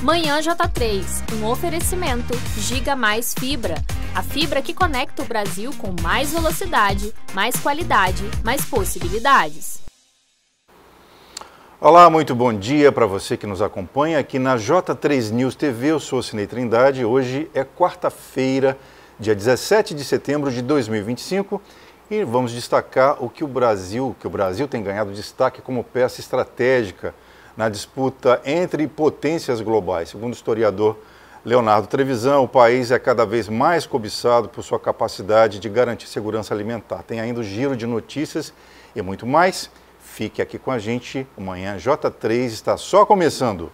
Manhã J3, um oferecimento Giga Mais Fibra. A fibra que conecta o Brasil com mais velocidade, mais qualidade, mais possibilidades. Olá, muito bom dia para você que nos acompanha aqui na J3 News TV. Eu sou Cinei Trindade. Hoje é quarta-feira, dia 17 de setembro de 2025 e vamos destacar o Brasil tem ganhado destaque como peça estratégica na disputa entre potências globais. Segundo o historiador Leonardo Trevisan, o país é cada vez mais cobiçado por sua capacidade de garantir segurança alimentar. Tem ainda o giro de notícias e muito mais. Fique aqui com a gente, o Manhã J3 está só começando.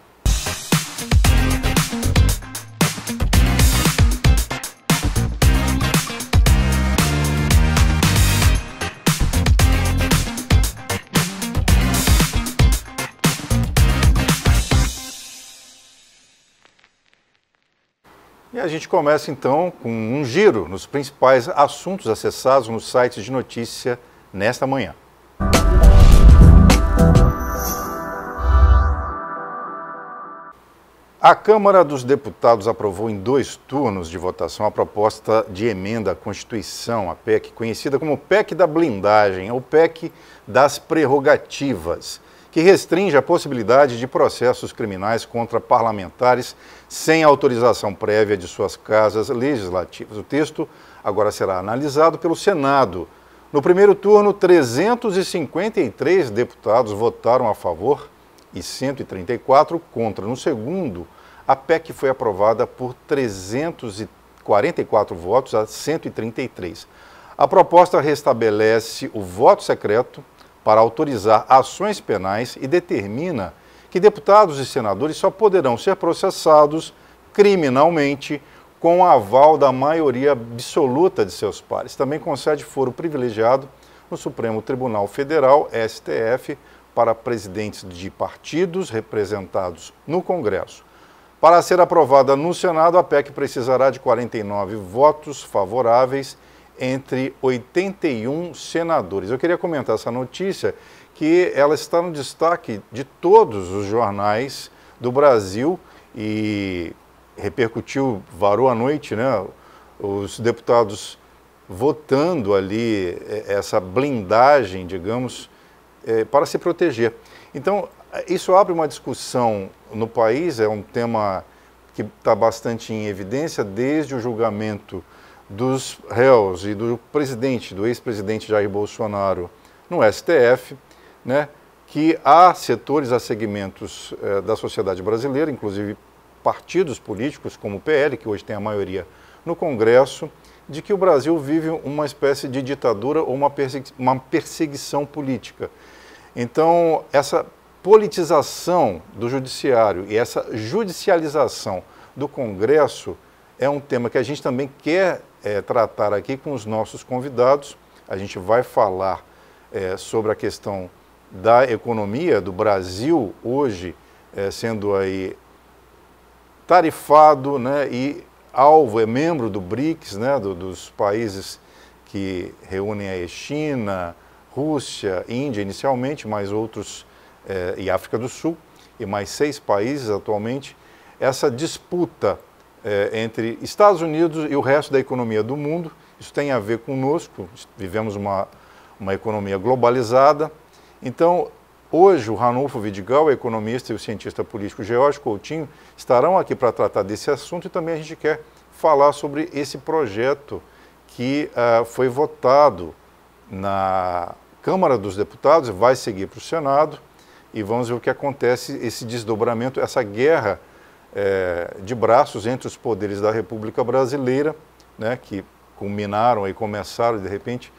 E a gente começa então com um giro nos principais assuntos acessados nos sites de notícia nesta manhã. A Câmara dos Deputados aprovou em 2 turnos de votação a proposta de emenda à Constituição, a PEC, conhecida como PEC da blindagem, ou PEC das prerrogativas, que restringe a possibilidade de processos criminais contra parlamentares sem autorização prévia de suas casas legislativas. O texto agora será analisado pelo Senado. No primeiro turno, 353 deputados votaram a favor e 134 contra. No segundo, a PEC foi aprovada por 344 votos a 133. A proposta restabelece o voto secreto para autorizar ações penais e determina que deputados e senadores só poderão ser processados criminalmente com o aval da maioria absoluta de seus pares. Também concede foro privilegiado no Supremo Tribunal Federal, STF, para presidentes de partidos representados no Congresso. Para ser aprovada no Senado, a PEC precisará de 49 votos favoráveis entre 81 senadores. Eu queria comentar essa notícia, que ela está no destaque de todos os jornais do Brasil e repercutiu, varou à noite, né? Os deputados votando ali essa blindagem, digamos, para se proteger. Então, isso abre uma discussão no país, é um tema que está bastante em evidência desde o julgamento dos réus e do ex-presidente Jair Bolsonaro no STF, né, que há setores, há segmentos da sociedade brasileira, inclusive partidos políticos como o PL, que hoje tem a maioria no Congresso, de que o Brasil vive uma espécie de ditadura ou uma perseguição política. Então, essa politização do judiciário e essa judicialização do Congresso é um tema que a gente também quer tratar aqui com os nossos convidados. A gente vai falar sobre a questão da economia do Brasil hoje, sendo aí tarifado, né, e alvo, é membro do BRICS, né, dos países que reúnem a China, Rússia, Índia inicialmente, mais outros, e África do Sul, e mais 6 países atualmente. Essa disputa entre Estados Unidos e o resto da economia do mundo, isso tem a ver conosco, vivemos uma economia globalizada. Então, hoje o Ranulfo Vidigal, o economista, e o cientista político George Coutinho estarão aqui para tratar desse assunto, e também a gente quer falar sobre esse projeto que foi votado na Câmara dos Deputados, vai seguir para o Senado, e vamos ver o que acontece, esse desdobramento, essa guerra de braços entre os poderes da República Brasileira, né, que culminaram e começaram, de repente,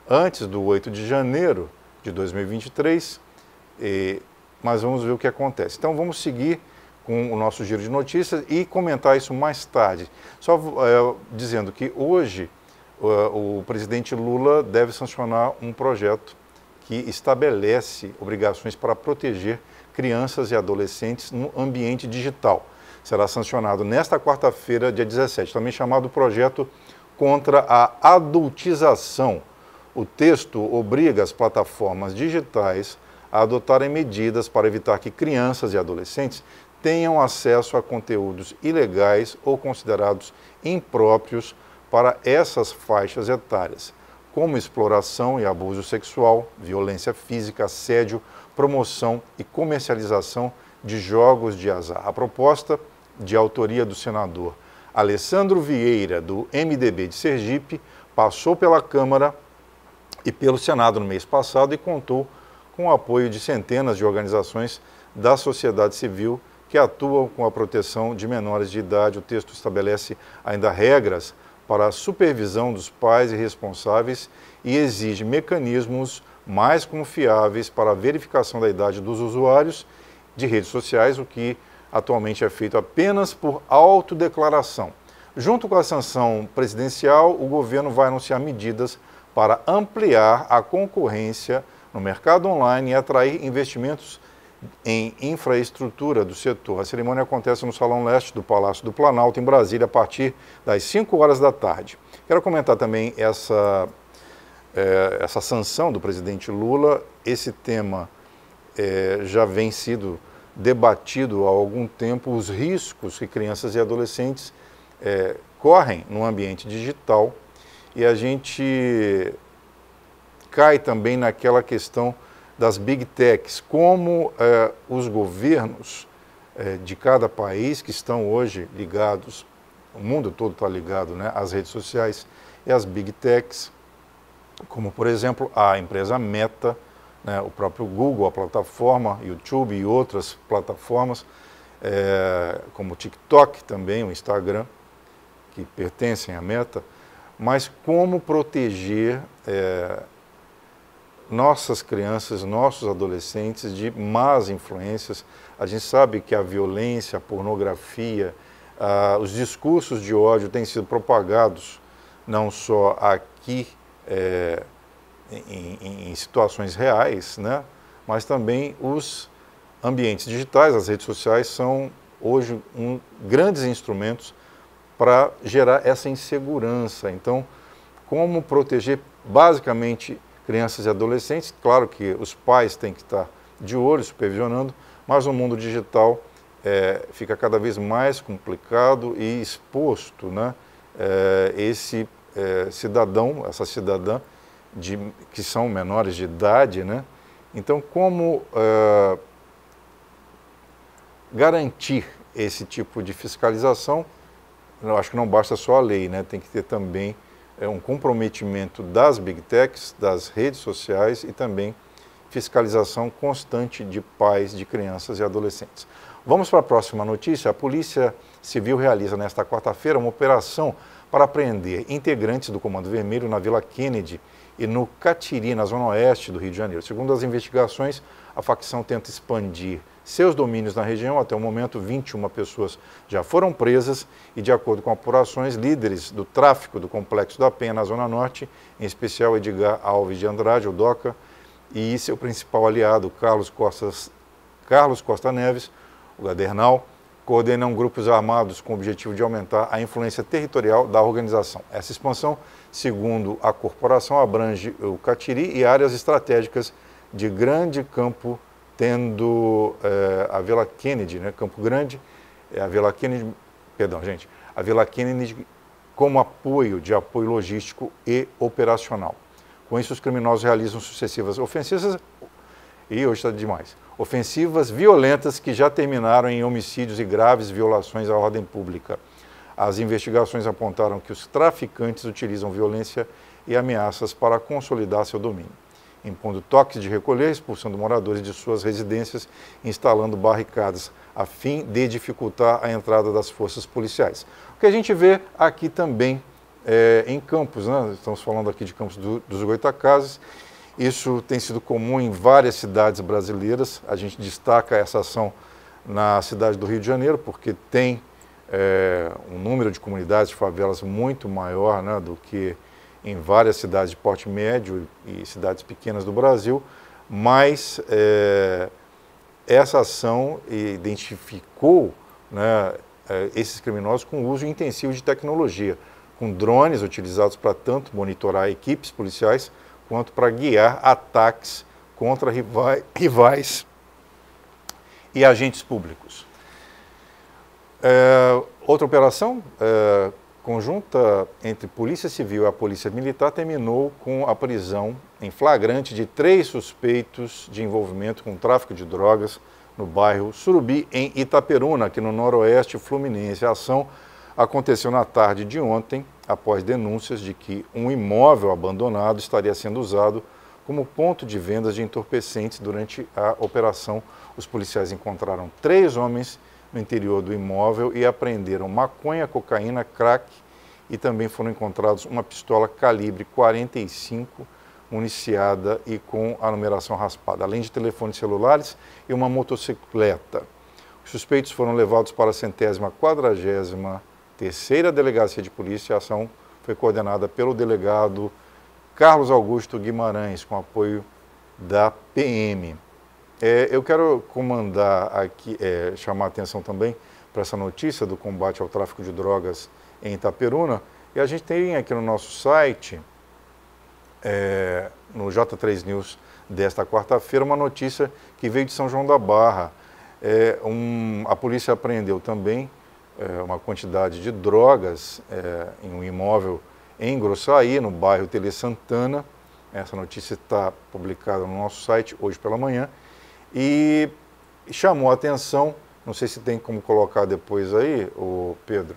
antes do 8 de janeiro de 2023, mas vamos ver o que acontece. Então, vamos seguir com o nosso giro de notícias e comentar isso mais tarde. Só dizendo que hoje o presidente Lula deve sancionar um projeto que estabelece obrigações para proteger crianças e adolescentes no ambiente digital. Será sancionado nesta quarta-feira, dia 17, também chamado Projeto contra a Adultização. O texto obriga as plataformas digitais a adotarem medidas para evitar que crianças e adolescentes tenham acesso a conteúdos ilegais ou considerados impróprios para essas faixas etárias, como exploração e abuso sexual, violência física, assédio, promoção e comercialização de jogos de azar. A proposta, de autoria do senador Alessandro Vieira, do MDB de Sergipe, passou pela Câmara e pelo Senado no mês passado e contou com o apoio de centenas de organizações da sociedade civil que atuam com a proteção de menores de idade. O texto estabelece ainda regras para a supervisão dos pais e responsáveis e exige mecanismos mais confiáveis para a verificação da idade dos usuários de redes sociais, o que atualmente é feito apenas por autodeclaração. Junto com a sanção presidencial, o governo vai anunciar medidas para ampliar a concorrência no mercado online e atrair investimentos em infraestrutura do setor. A cerimônia acontece no Salão Leste do Palácio do Planalto, em Brasília, a partir das 5 horas da tarde. Quero comentar também essa sanção do presidente Lula. Esse tema já vem sido debatido há algum tempo, os riscos que crianças e adolescentes correm no ambiente digital, e a gente cai também naquela questão das big techs, como os governos de cada país que estão hoje ligados, o mundo todo está ligado, né, às redes sociais e às big techs, como por exemplo a empresa Meta, né, o próprio Google, a plataforma, YouTube e outras plataformas, como o TikTok também, o Instagram, que pertencem à Meta, mas como proteger nossas crianças, nossos adolescentes de más influências. A gente sabe que a violência, a pornografia, os discursos de ódio têm sido propagados não só aqui em situações reais, né, mas também os ambientes digitais, as redes sociais são hoje grandes instrumentos para gerar essa insegurança. Então, como proteger basicamente crianças e adolescentes? Claro que os pais têm que estar de olho, supervisionando, mas no mundo digital fica cada vez mais complicado e exposto, né, esse cidadão, essa cidadã, que são menores de idade, né? Então, como garantir esse tipo de fiscalização? Eu acho que não basta só a lei, né? Tem que ter também um comprometimento das big techs, das redes sociais e também fiscalização constante de pais, de crianças e adolescentes. Vamos para a próxima notícia. A Polícia Civil realiza nesta quarta-feira uma operação para apreender integrantes do Comando Vermelho na Vila Kennedy e no Catiri, na zona oeste do Rio de Janeiro. Segundo as investigações, a facção tenta expandir seus domínios na região. Até o momento, 21 pessoas já foram presas e, de acordo com apurações, líderes do tráfico do Complexo da Penha, na Zona Norte, em especial Edgar Alves de Andrade, o Doca, e seu principal aliado, Carlos Costa Neves, o Gadernal, coordenam grupos armados com o objetivo de aumentar a influência territorial da organização. Essa expansão, segundo a corporação, abrange o Catiri e áreas estratégicas de Grande Campo, tendo a Vila Kennedy, né, Campo Grande, a Vila Kennedy como apoio logístico e operacional. Com isso, os criminosos realizam sucessivas ofensivas, e hoje está demais, ofensivas violentas que já terminaram em homicídios e graves violações à ordem pública. As investigações apontaram que os traficantes utilizam violência e ameaças para consolidar seu domínio, impondo toques de recolher, expulsando moradores de suas residências, instalando barricadas, a fim de dificultar a entrada das forças policiais. O que a gente vê aqui também em Campos, né? Estamos falando aqui de Campos dos Goytacazes. Isso tem sido comum em várias cidades brasileiras. A gente destaca essa ação na cidade do Rio de Janeiro, porque tem um número de comunidades, de favelas muito maior, né, do que em várias cidades de porte médio e cidades pequenas do Brasil, mas essa ação identificou, né, esses criminosos com uso intensivo de tecnologia, com drones utilizados para tanto monitorar equipes policiais quanto para guiar ataques contra rivais e agentes públicos. Outra operação conjunta entre Polícia Civil e a Polícia Militar terminou com a prisão em flagrante de 3 suspeitos de envolvimento com tráfico de drogas no bairro Surubi, em Itaperuna, aqui no noroeste fluminense. A ação aconteceu na tarde de ontem, após denúncias de que um imóvel abandonado estaria sendo usado como ponto de vendas de entorpecentes. Durante a operação, os policiais encontraram 3 homens no interior do imóvel e apreenderam maconha, cocaína, crack, e também foram encontrados uma pistola calibre 45 municiada e com a numeração raspada, além de telefones celulares e uma motocicleta. Os suspeitos foram levados para a 143ª Delegacia de Polícia. A ação foi coordenada pelo delegado Carlos Augusto Guimarães, com apoio da PM. Eu quero chamar a atenção também para essa notícia do combate ao tráfico de drogas em Itaperuna. E a gente tem aqui no nosso site, no J3 News desta quarta-feira, uma notícia que veio de São João da Barra. A polícia apreendeu também uma quantidade de drogas em um imóvel em Grossaí, no bairro Tele Santana. Essa notícia está publicada no nosso site hoje pela manhã. E chamou a atenção, não sei se tem como colocar depois aí, Pedro,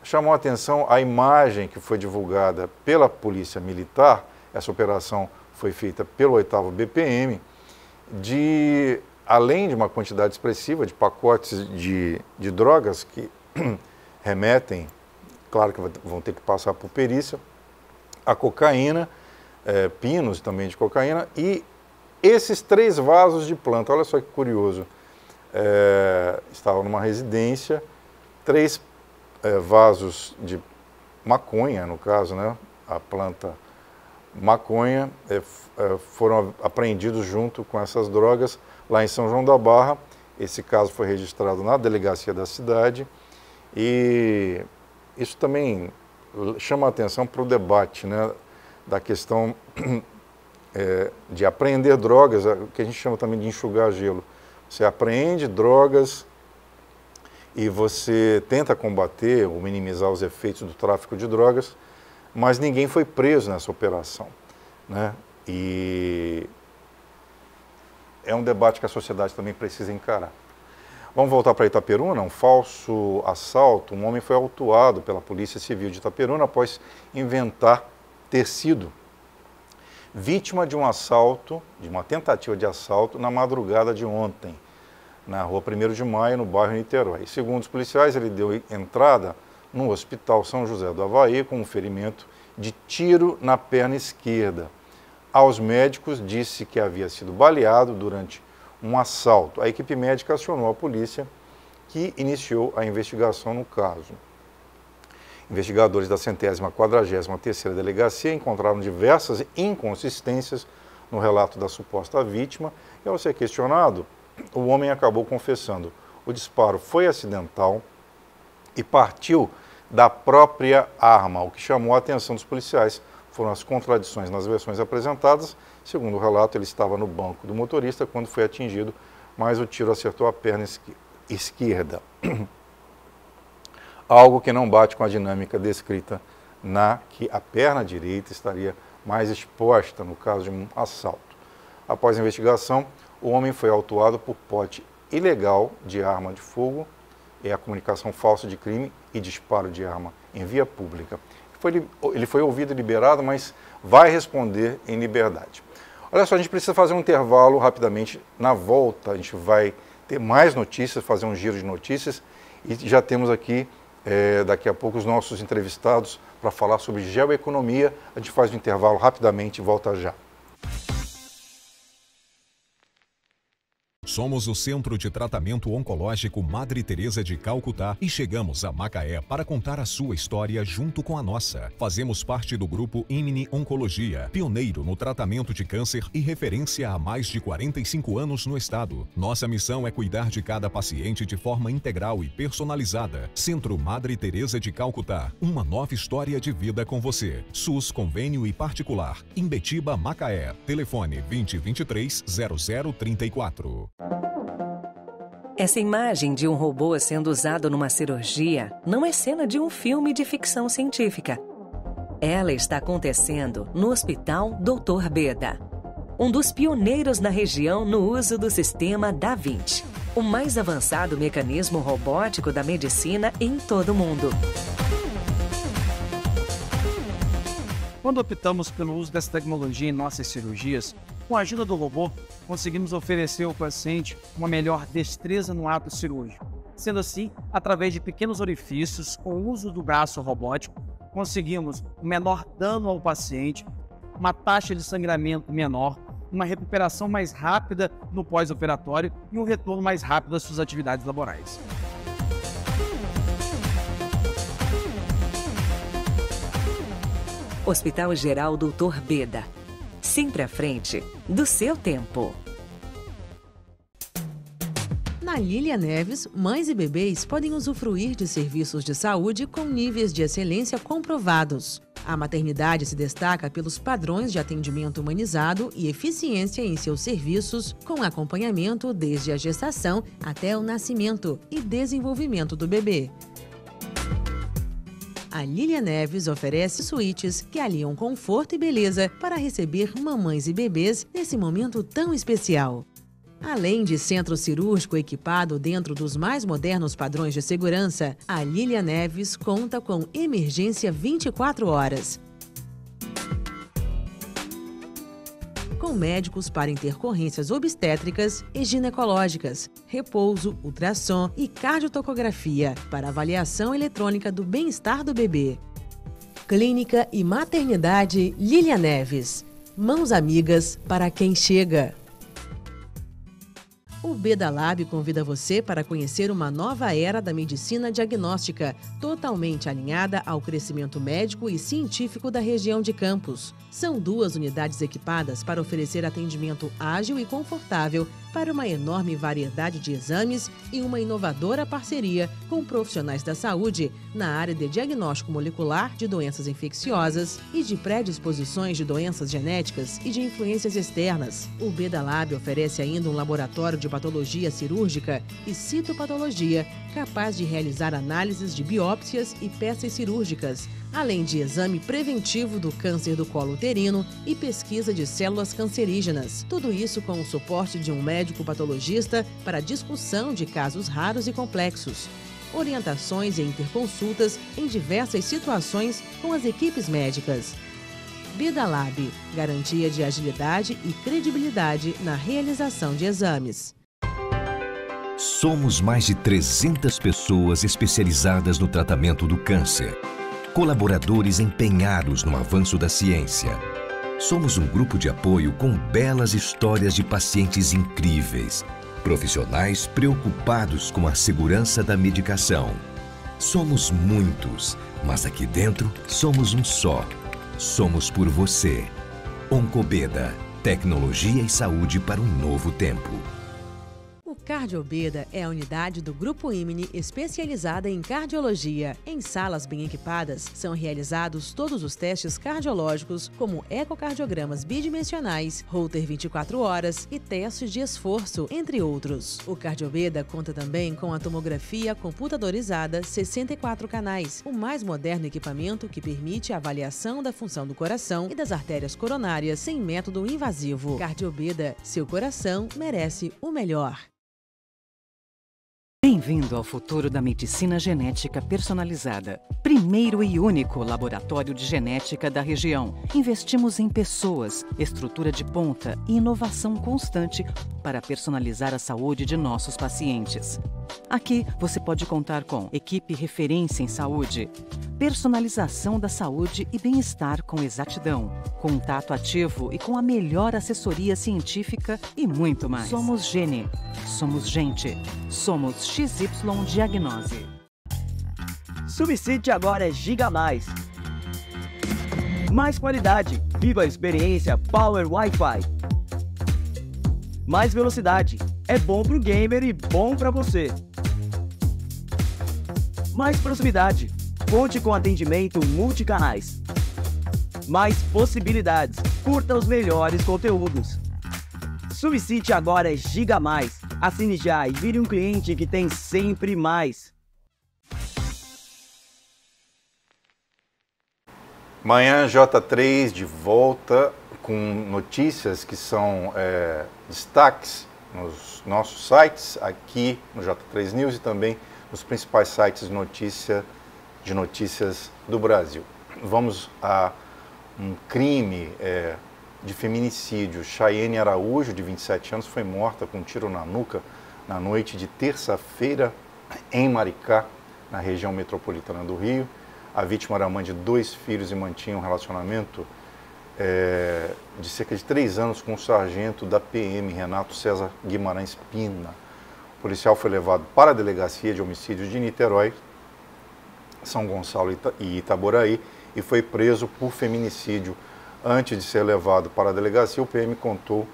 chamou a atenção a imagem que foi divulgada pela Polícia Militar. Essa operação foi feita pelo 8º BPM, além de uma quantidade expressiva de pacotes de drogas que remetem, claro que vão ter que passar por perícia, a cocaína, pinos também de cocaína, e esses 3 vasos de planta. Olha só que curioso, estavam numa residência, 3 vasos de maconha, no caso, né, a planta maconha, foram apreendidos junto com essas drogas lá em São João da Barra. Esse caso foi registrado na delegacia da cidade e isso também chama a atenção para o debate, né, da questão de apreender drogas, o que a gente chama também de enxugar gelo. Você apreende drogas e você tenta combater ou minimizar os efeitos do tráfico de drogas, mas ninguém foi preso nessa operação, né? E é um debate que a sociedade também precisa encarar. Vamos voltar para Itaperuna. Um falso assalto. Um homem foi autuado pela Polícia Civil de Itaperuna após inventar ter sido vítima de um assalto, de uma tentativa de assalto, na madrugada de ontem, na rua 1º de Maio, no bairro Niterói. Segundo os policiais, ele deu entrada no Hospital São José do Avaí com um ferimento de tiro na perna esquerda. Aos médicos, disse que havia sido baleado durante um assalto. A equipe médica acionou a polícia, que iniciou a investigação no caso. Investigadores da 143ª Delegacia encontraram diversas inconsistências no relato da suposta vítima e, ao ser questionado, o homem acabou confessando. O disparo foi acidental e partiu da própria arma. O que chamou a atenção dos policiais foram as contradições nas versões apresentadas. Segundo o relato, ele estava no banco do motorista quando foi atingido, mas o tiro acertou a perna esquerda. Algo que não bate com a dinâmica descrita que a perna direita estaria mais exposta no caso de um assalto. Após a investigação, o homem foi autuado por porte ilegal de arma de fogo, a comunicação falsa de crime e disparo de arma em via pública. Ele foi ouvido e liberado, mas vai responder em liberdade. Olha só, a gente precisa fazer um intervalo rapidamente. Na volta, a gente vai ter mais notícias, fazer um giro de notícias, e já temos aqui, daqui a pouco, os nossos entrevistados para falar sobre geoeconomia. A gente faz um intervalo rapidamente e volta já. Somos o Centro de Tratamento Oncológico Madre Teresa de Calcutá e chegamos a Macaé para contar a sua história junto com a nossa. Fazemos parte do grupo Imine Oncologia, pioneiro no tratamento de câncer e referência há mais de 45 anos no estado. Nossa missão é cuidar de cada paciente de forma integral e personalizada. Centro Madre Teresa de Calcutá, uma nova história de vida com você. SUS, convênio e particular. Imbetiba, Macaé. Telefone 2023 0034. Essa imagem de um robô sendo usado numa cirurgia não é cena de um filme de ficção científica. Ela está acontecendo no Hospital Dr. Beda, um dos pioneiros na região no uso do sistema Da Vinci, o mais avançado mecanismo robótico da medicina em todo o mundo. Quando optamos pelo uso dessa tecnologia em nossas cirurgias, com a ajuda do robô, conseguimos oferecer ao paciente uma melhor destreza no ato cirúrgico. Sendo assim, através de pequenos orifícios, com o uso do braço robótico, conseguimos um menor dano ao paciente, uma taxa de sangramento menor, uma recuperação mais rápida no pós-operatório e um retorno mais rápido às suas atividades laborais. Hospital Geral Dr. Beda, sempre à frente do seu tempo. Na Lilia Neves, mães e bebês podem usufruir de serviços de saúde com níveis de excelência comprovados. A maternidade se destaca pelos padrões de atendimento humanizado e eficiência em seus serviços, com acompanhamento desde a gestação até o nascimento e desenvolvimento do bebê. A Lilia Neves oferece suítes que aliam conforto e beleza para receber mamães e bebês nesse momento tão especial. Além de centro cirúrgico equipado dentro dos mais modernos padrões de segurança, a Lilia Neves conta com emergência 24 horas. Com médicos para intercorrências obstétricas e ginecológicas, repouso, ultrassom e cardiotocografia para avaliação eletrônica do bem-estar do bebê. Clínica e Maternidade Lilia Neves. Mãos amigas para quem chega. O Beda Lab convida você para conhecer uma nova era da medicina diagnóstica, totalmente alinhada ao crescimento médico e científico da região de Campos. São 2 unidades equipadas para oferecer atendimento ágil e confortável para uma enorme variedade de exames e uma inovadora parceria com profissionais da saúde na área de diagnóstico molecular de doenças infecciosas e de predisposições de doenças genéticas e de influências externas. O Beda Lab oferece ainda um laboratório de patologia cirúrgica e citopatologia capaz de realizar análises de biópsias e peças cirúrgicas, além de exame preventivo do câncer do colo uterino e pesquisa de células cancerígenas. Tudo isso com o suporte de um médico patologista para discussão de casos raros e complexos. Orientações e interconsultas em diversas situações com as equipes médicas. Beda Lab, garantia de agilidade e credibilidade na realização de exames. Somos mais de 300 pessoas especializadas no tratamento do câncer. Colaboradores empenhados no avanço da ciência. Somos um grupo de apoio com belas histórias de pacientes incríveis. Profissionais preocupados com a segurança da medicação. Somos muitos, mas aqui dentro somos um só. Somos por você. Oncobeda, tecnologia e saúde para um novo tempo. O Cardiobeda é a unidade do Grupo Imine especializada em cardiologia. Em salas bem equipadas, são realizados todos os testes cardiológicos, como ecocardiogramas bidimensionais, Holter 24 horas e testes de esforço, entre outros. O Cardiobeda conta também com a tomografia computadorizada 64 canais, o mais moderno equipamento que permite a avaliação da função do coração e das artérias coronárias sem método invasivo. Cardiobeda, seu coração merece o melhor. Bem-vindo ao futuro da medicina genética personalizada. Primeiro e único laboratório de genética da região. Investimos em pessoas, estrutura de ponta e inovação constante para personalizar a saúde de nossos pacientes. Aqui você pode contar com equipe referência em saúde, personalização da saúde e bem-estar com exatidão, contato ativo e com a melhor assessoria científica e muito mais. Somos Gene, somos gente, somos XY Diagnose. Subsídio agora é Giga+. Mais qualidade, viva a experiência Power Wi-Fi. Mais velocidade, é bom pro gamer e bom pra você. Mais proximidade, conte com atendimento multicanais. Mais possibilidades, curta os melhores conteúdos. Subsídio agora é Giga+, Assine já e vire um cliente que tem sempre mais. Manhã J3 de volta com notícias que são destaques nos nossos sites, aqui no J3 News e também nos principais sites de notícias do Brasil. Vamos a um crime de feminicídio. Chayene Araújo, de 27 anos, foi morta com um tiro na nuca na noite de terça-feira em Maricá, na região metropolitana do Rio. A vítima era mãe de 2 filhos e mantinha um relacionamento de cerca de 3 anos com o sargento da PM, Renato César Guimarães Pina. O policial foi levado para a Delegacia de Homicídios de Niterói, São Gonçalo e Itaboraí e foi preso por feminicídio. Antes de ser levado para a delegacia, o PM contou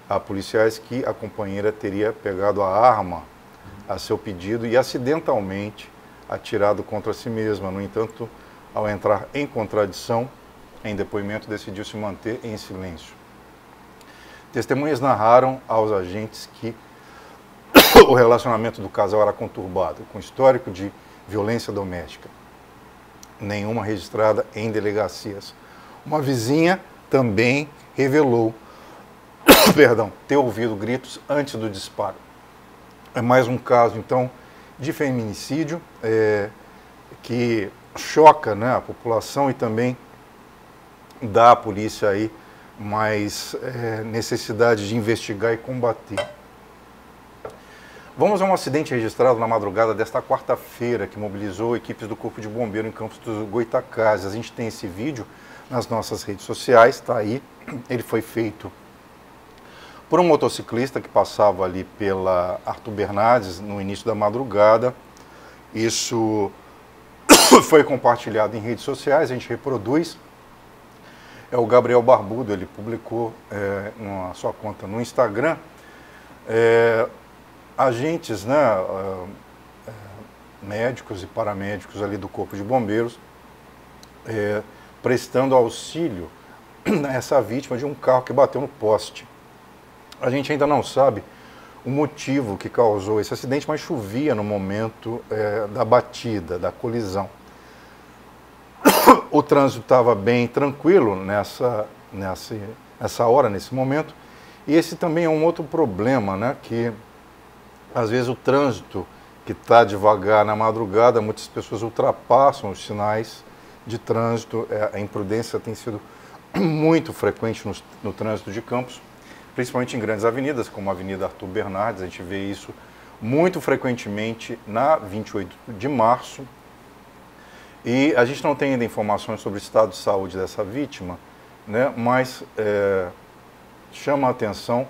a policiais que a companheira teria pegado a arma a seu pedido e acidentalmente atirado contra si mesma. No entanto, ao entrar em contradição, em depoimento, decidiu se manter em silêncio. Testemunhas narraram aos agentes que o relacionamento do casal era conturbado, com histórico de violência doméstica, nenhuma registrada em delegacias. Uma vizinha também revelou ter ouvido gritos antes do disparo. É mais um caso, então, de feminicídio que choca, né, a população e também dá à polícia aí mais necessidade de investigar e combater. Vamos a um acidente registrado na madrugada desta quarta-feira que mobilizou equipes do Corpo de Bombeiro em Campos dos Goytacazes. A gente tem esse vídeo nas nossas redes sociais, está aí. Ele foi feito por um motociclista que passava ali pela Arthur Bernardes no início da madrugada. Isso foi compartilhado em redes sociais, a gente reproduz. É o Gabriel Barbudo, ele publicou na sua conta no Instagram. Agentes, né, médicos e paramédicos ali do Corpo de Bombeiros prestando auxílio a essa vítima de um carro que bateu no poste. A gente ainda não sabe o motivo que causou esse acidente, mas chovia no momento da batida, da colisão. O trânsito estava bem tranquilo nessa hora, nesse momento. E esse também é um outro problema, né, que às vezes o trânsito que está devagar na madrugada, muitas pessoas ultrapassam os sinais de trânsito. A imprudência tem sido muito frequente no trânsito de Campos, principalmente em grandes avenidas, como a Avenida Arthur Bernardes. A gente vê isso muito frequentemente na 28 de março. E a gente não tem ainda informações sobre o estado de saúde dessa vítima, né, mas chama a atenção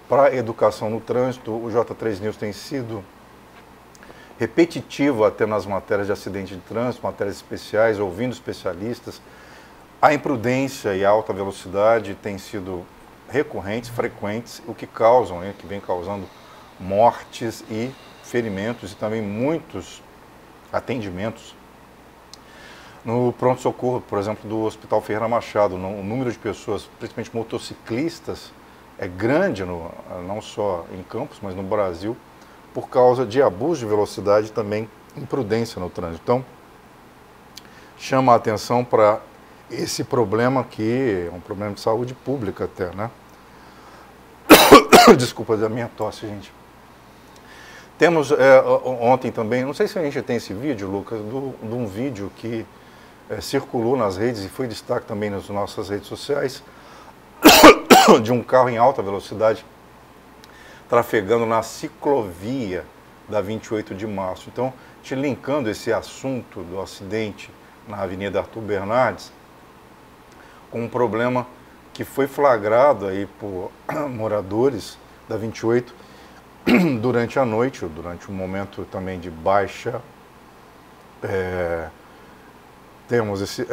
para a educação no trânsito. O J3 News tem sido repetitivo até nas matérias de acidente de trânsito, matérias especiais, ouvindo especialistas. A imprudência e a alta velocidade têm sido recorrentes, frequentes, o que causam, né, que vem causando mortes e ferimentos e também muitos atendimentos no pronto-socorro, por exemplo, do Hospital Ferreira Machado. O número de pessoas, principalmente motociclistas, é grande, não só em Campos, mas no Brasil, por causa de abuso de velocidade e também imprudência no trânsito. Então, chama a atenção para esse problema que é um problema de saúde pública até, né? Desculpa da minha tosse, gente. Temos ontem também, não sei se a gente tem esse vídeo, Lucas, de um vídeo que circulou nas redes e foi destaque também nas nossas redes sociais, de um carro em alta velocidade trafegando na ciclovia da 28 de março. Então, te linkando esse assunto do acidente na Avenida Arthur Bernardes com um problema que foi flagrado aí por moradores da 28 durante a noite, durante um momento também de baixa. Temos esse.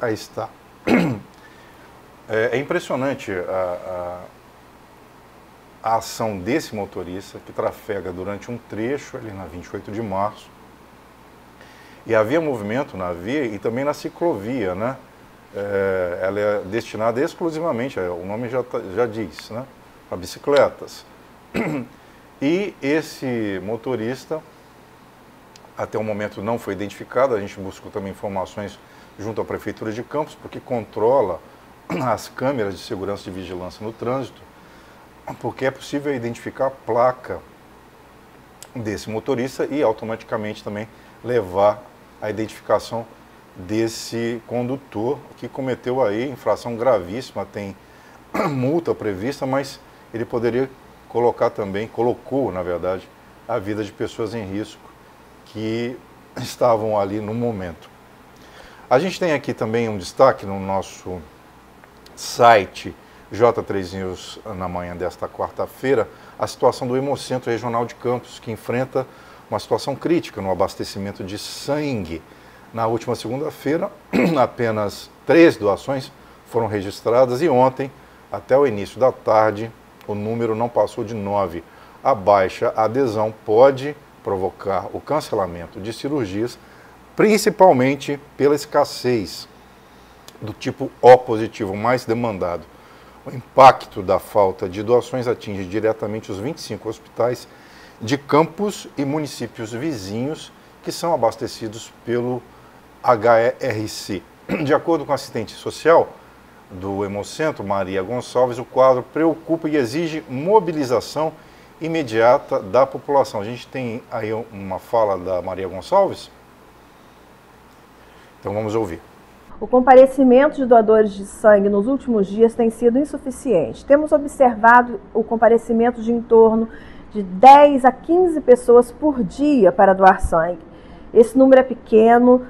Aí está. É impressionante a ação desse motorista que trafega durante um trecho ali na 28 de março. E havia movimento na via e também na ciclovia, né? Ela é destinada exclusivamente, o nome já diz, né, para bicicletas. E esse motorista, até o momento não foi identificado, a gente buscou também informações junto à Prefeitura de Campos, porque controla as câmeras de segurança e vigilância no trânsito, porque é possível identificar a placa desse motorista e automaticamente também levar a identificação desse condutor que cometeu aí infração gravíssima, tem multa prevista, mas ele poderia colocar também, colocou na verdade, a vida de pessoas em risco que estavam ali no momento. A gente tem aqui também um destaque no nosso site J3 News na manhã desta quarta-feira, a situação do Hemocentro Regional de Campos, que enfrenta uma situação crítica no abastecimento de sangue. Na última segunda-feira, apenas 3 doações foram registradas e ontem, até o início da tarde, o número não passou de 9. A baixa adesão pode provocar o cancelamento de cirurgias, principalmente pela escassez do tipo O positivo mais demandado. O impacto da falta de doações atinge diretamente os 25 hospitais de Campos e municípios vizinhos que são abastecidos pelo HERC. De acordo com a assistente social do Hemocentro, Maria Gonçalves, o quadro preocupa e exige mobilização imediata da população. A gente tem aí uma fala da Maria Gonçalves? Então vamos ouvir. O comparecimento de doadores de sangue nos últimos dias tem sido insuficiente. Temos observado o comparecimento de em torno de 10 a 15 pessoas por dia para doar sangue. Esse número é pequeno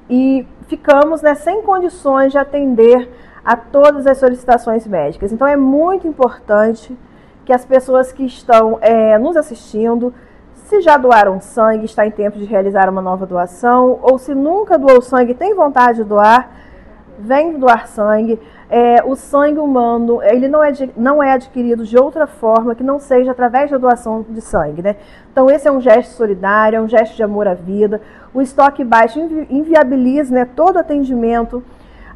e ficamos sem condições de atender a todas as solicitações médicas. Então é muito importante que as pessoas que estão nos assistindo, se já doaram sangue, está em tempo de realizar uma nova doação, ou se nunca doou sangue e tem vontade de doar, vem doar sangue. O sangue humano ele não é adquirido de outra forma que não seja através da doação de sangue, né? Então esse é um gesto solidário, é um gesto de amor à vida. O estoque baixo inviabiliza, todo atendimento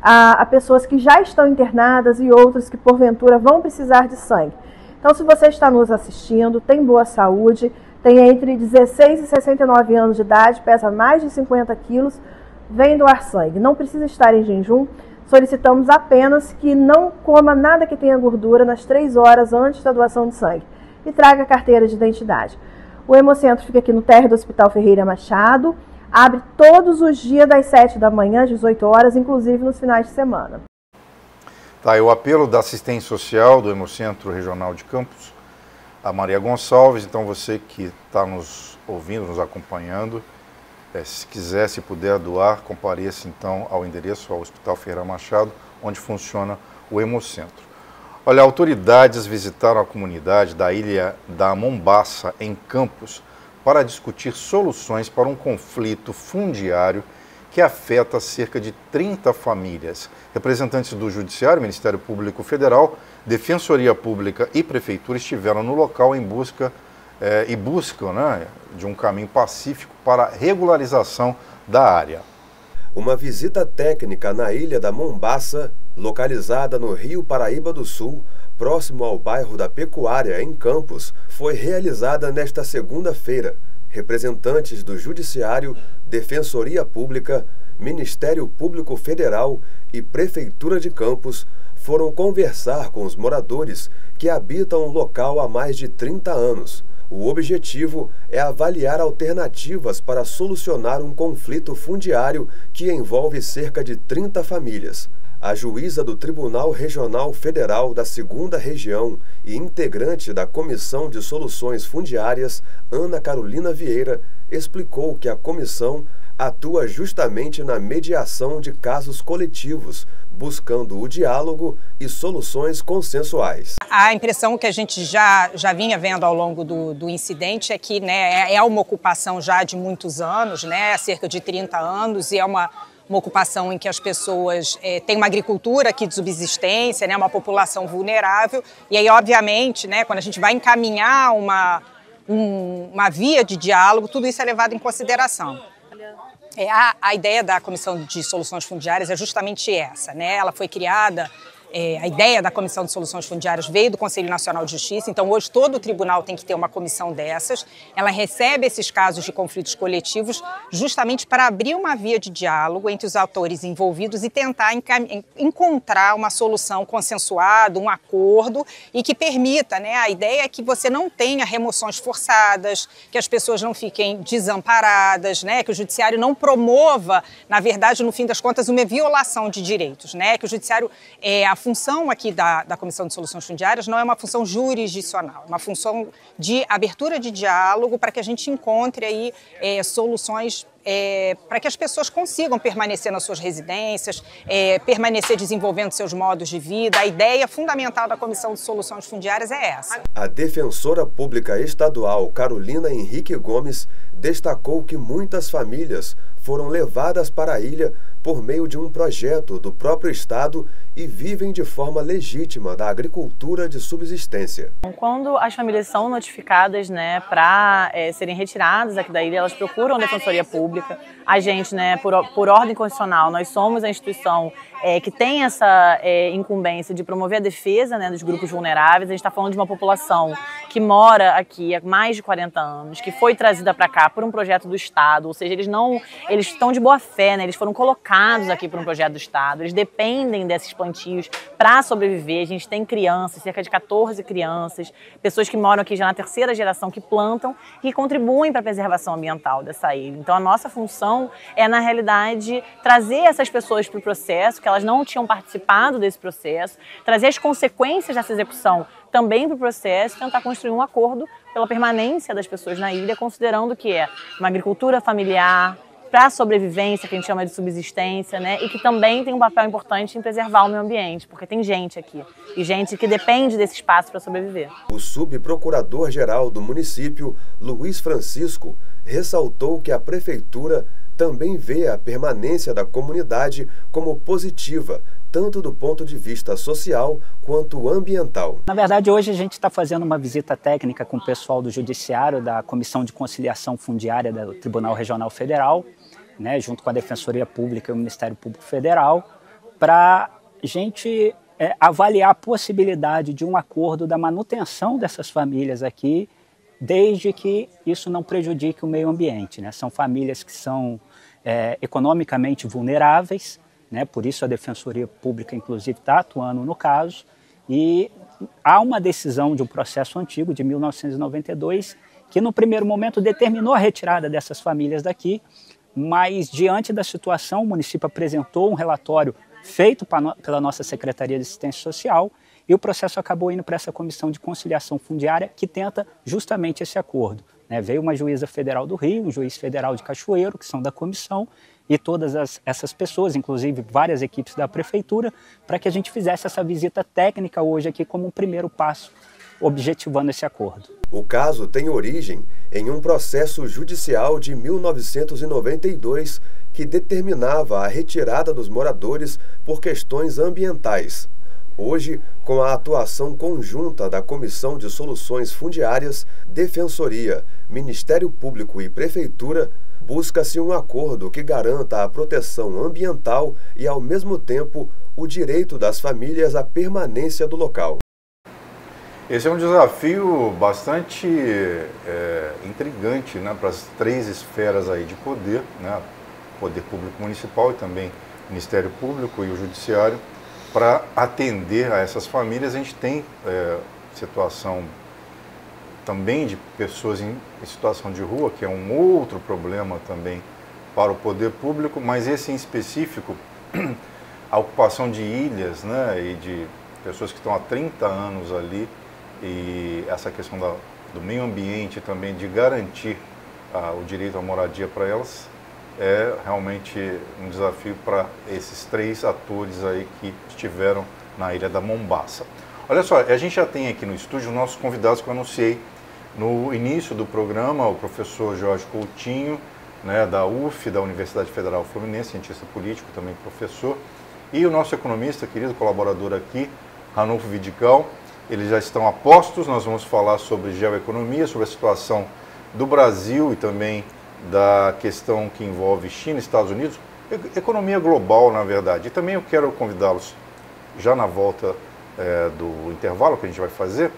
a pessoas que já estão internadas e outras que porventura vão precisar de sangue. Então se você está nos assistindo, tem boa saúde, tem entre 16 e 69 anos de idade, pesa mais de 50 quilos, vem doar sangue. Não precisa estar em jejum, solicitamos apenas que não coma nada que tenha gordura nas 3 horas antes da doação de sangue e traga a carteira de identidade. O Hemocentro fica aqui no térreo do Hospital Ferreira Machado, abre todos os dias das 7 da manhã às 18 horas, inclusive nos finais de semana. Tá, e o apelo da assistência social do Hemocentro Regional de Campos, a Maria Gonçalves. Então você que está nos ouvindo, nos acompanhando, se quiser, se puder doar, compareça então ao endereço, ao Hospital Ferreira Machado, onde funciona o Hemocentro. Olha, autoridades visitaram a comunidade da Ilha da Mombaça, em Campos, para discutir soluções para um conflito fundiário que afeta cerca de 30 famílias. Representantes do Judiciário, Ministério Público Federal, Defensoria Pública e Prefeitura estiveram no local em busca buscam de um caminho pacífico para a regularização da área. Uma visita técnica na Ilha da Mombaça, localizada no Rio Paraíba do Sul, próximo ao bairro da Pecuária, em Campos, foi realizada nesta segunda-feira. Representantes do Judiciário, Defensoria Pública, Ministério Público Federal e Prefeitura de Campos foram conversar com os moradores que habitam o local há mais de 30 anos. O objetivo é avaliar alternativas para solucionar um conflito fundiário que envolve cerca de 30 famílias. A juíza do Tribunal Regional Federal da 2ª Região e integrante da Comissão de Soluções Fundiárias, Ana Carolina Vieira, explicou que a comissão atua justamente na mediação de casos coletivos, buscando o diálogo e soluções consensuais. A impressão que a gente já vinha vendo ao longo do incidente é que é uma ocupação já de muitos anos, cerca de 30 anos, e é uma ocupação em que as pessoas têm uma agricultura aqui de subsistência, uma população vulnerável, e aí, obviamente, quando a gente vai encaminhar uma via de diálogo, tudo isso é levado em consideração. A ideia da Comissão de Soluções Fundiárias é justamente essa, Ela foi criada a ideia da Comissão de Soluções Fundiárias veio do Conselho Nacional de Justiça, então hoje todo o tribunal tem que ter uma comissão dessas. Ela recebe esses casos de conflitos coletivos justamente para abrir uma via de diálogo entre os atores envolvidos e tentar encontrar uma solução consensuada, um acordo e que permita, né? A ideia é que você não tenha remoções forçadas, que as pessoas não fiquem desamparadas, né? Que o judiciário não promova, na verdade, no fim das contas, uma violação de direitos, né? Que o judiciário, a função aqui da Comissão de Soluções Fundiárias não é uma função jurisdicional, é uma função de abertura de diálogo para que a gente encontre aí soluções para que as pessoas consigam permanecer nas suas residências, permanecer desenvolvendo seus modos de vida. A ideia fundamental da Comissão de Soluções Fundiárias é essa. A defensora pública estadual Carolina Henrique Gomes destacou que muitas famílias foram levadas para a ilha por meio de um projeto do próprio Estado e vivem de forma legítima da agricultura de subsistência. Quando as famílias são notificadas, né, para serem retiradas aqui da ilha, elas procuram a Defensoria Pública. A gente, né, por ordem constitucional, nós somos a instituição que tem essa incumbência de promover a defesa, né, dos grupos vulneráveis. A gente está falando de uma população que mora aqui há mais de 40 anos, que foi trazida para cá por um projeto do Estado, ou seja, eles estão de boa fé, né, eles foram colocados aqui por um projeto do Estado, eles dependem desses plantios para sobreviver. A gente tem crianças, cerca de 14 crianças, pessoas que moram aqui já na terceira geração, que plantam e contribuem para a preservação ambiental dessa ilha. Então a nossa função é, na realidade, trazer essas pessoas para o processo, que elas não tinham participado desse processo, trazer as consequências dessa execução também para o processo, tentar construir um acordo pela permanência das pessoas na ilha, considerando que é uma agricultura familiar, para a sobrevivência, que a gente chama de subsistência, né? E que também tem um papel importante em preservar o meio ambiente, porque tem gente aqui, e gente que depende desse espaço para sobreviver. O subprocurador-geral do município, Luiz Francisco, ressaltou que a prefeitura também vê a permanência da comunidade como positiva, tanto do ponto de vista social quanto ambiental. Na verdade, hoje a gente está fazendo uma visita técnica com o pessoal do Judiciário, da Comissão de Conciliação Fundiária do Tribunal Regional Federal, né, junto com a Defensoria Pública e o Ministério Público Federal, para a gente avaliar a possibilidade de um acordo da manutenção dessas famílias aqui, desde que isso não prejudique o meio ambiente, né? São famílias que são economicamente vulneráveis, né? Por isso a Defensoria Pública, inclusive, está atuando no caso, e há uma decisão de um processo antigo, de 1992, que no primeiro momento determinou a retirada dessas famílias daqui, mas diante da situação o município apresentou um relatório feito pela nossa Secretaria de Assistência Social e o processo acabou indo para essa Comissão de Conciliação Fundiária que tenta justamente esse acordo, né? Veio uma juíza federal do Rio, um juiz federal de Cachoeiro, que são da comissão, e todas essas pessoas, inclusive várias equipes da prefeitura, para que a gente fizesse essa visita técnica hoje aqui como um primeiro passo, objetivando esse acordo. O caso tem origem em um processo judicial de 1992 que determinava a retirada dos moradores por questões ambientais. Hoje, com a atuação conjunta da Comissão de Soluções Fundiárias, Defensoria, Ministério Público e Prefeitura, busca-se um acordo que garanta a proteção ambiental e, ao mesmo tempo, o direito das famílias à permanência do local. Esse é um desafio bastante intrigante, né, para as três esferas aí de poder, né, Poder Público Municipal e também Ministério Público e o Judiciário. Para atender a essas famílias, a gente tem situação também de pessoas em situação de rua, que é um outro problema também para o poder público, mas esse em específico, a ocupação de ilhas, né, e de pessoas que estão há 30 anos ali, e essa questão do meio ambiente também, de garantir o direito à moradia para elas, é realmente um desafio para esses três atores aí que estiveram na Ilha da Mombaça. Olha só, a gente já tem aqui no estúdio nossos convidados que eu anunciei no início do programa, o professor Jorge Coutinho, né, da UF, da Universidade Federal Fluminense, cientista político, também professor, e o nosso economista, querido colaborador aqui, Ranulfo Vidigal. Eles já estão a postos, nós vamos falar sobre geoeconomia, sobre a situação do Brasil e também da questão que envolve China e Estados Unidos, economia global, na verdade. E também eu quero convidá-los já na volta do intervalo que a gente vai fazer,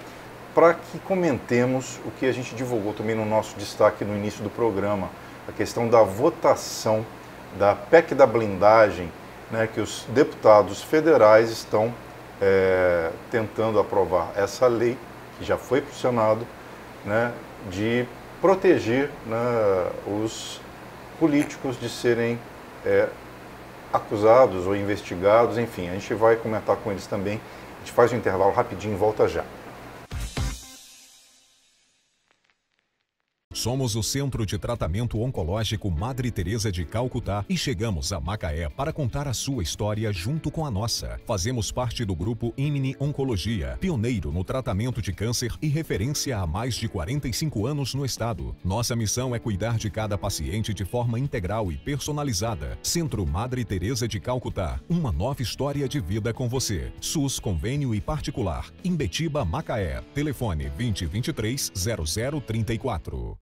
para que comentemos o que a gente divulgou também no nosso destaque no início do programa, a questão da votação da PEC da blindagem, né, que os deputados federais estão tentando aprovar essa lei, que já foi para o Senado, né, de proteger, né, os políticos de serem acusados ou investigados, enfim, a gente vai comentar com eles também. A gente faz um intervalo rapidinho e volta já. Somos o Centro de Tratamento Oncológico Madre Teresa de Calcutá e chegamos a Macaé para contar a sua história junto com a nossa. Fazemos parte do grupo IMNI Oncologia, pioneiro no tratamento de câncer e referência há mais de 45 anos no estado. Nossa missão é cuidar de cada paciente de forma integral e personalizada. Centro Madre Teresa de Calcutá, uma nova história de vida com você. SUS, convênio e particular. Imbetiba, Macaé. Telefone 2023-0034.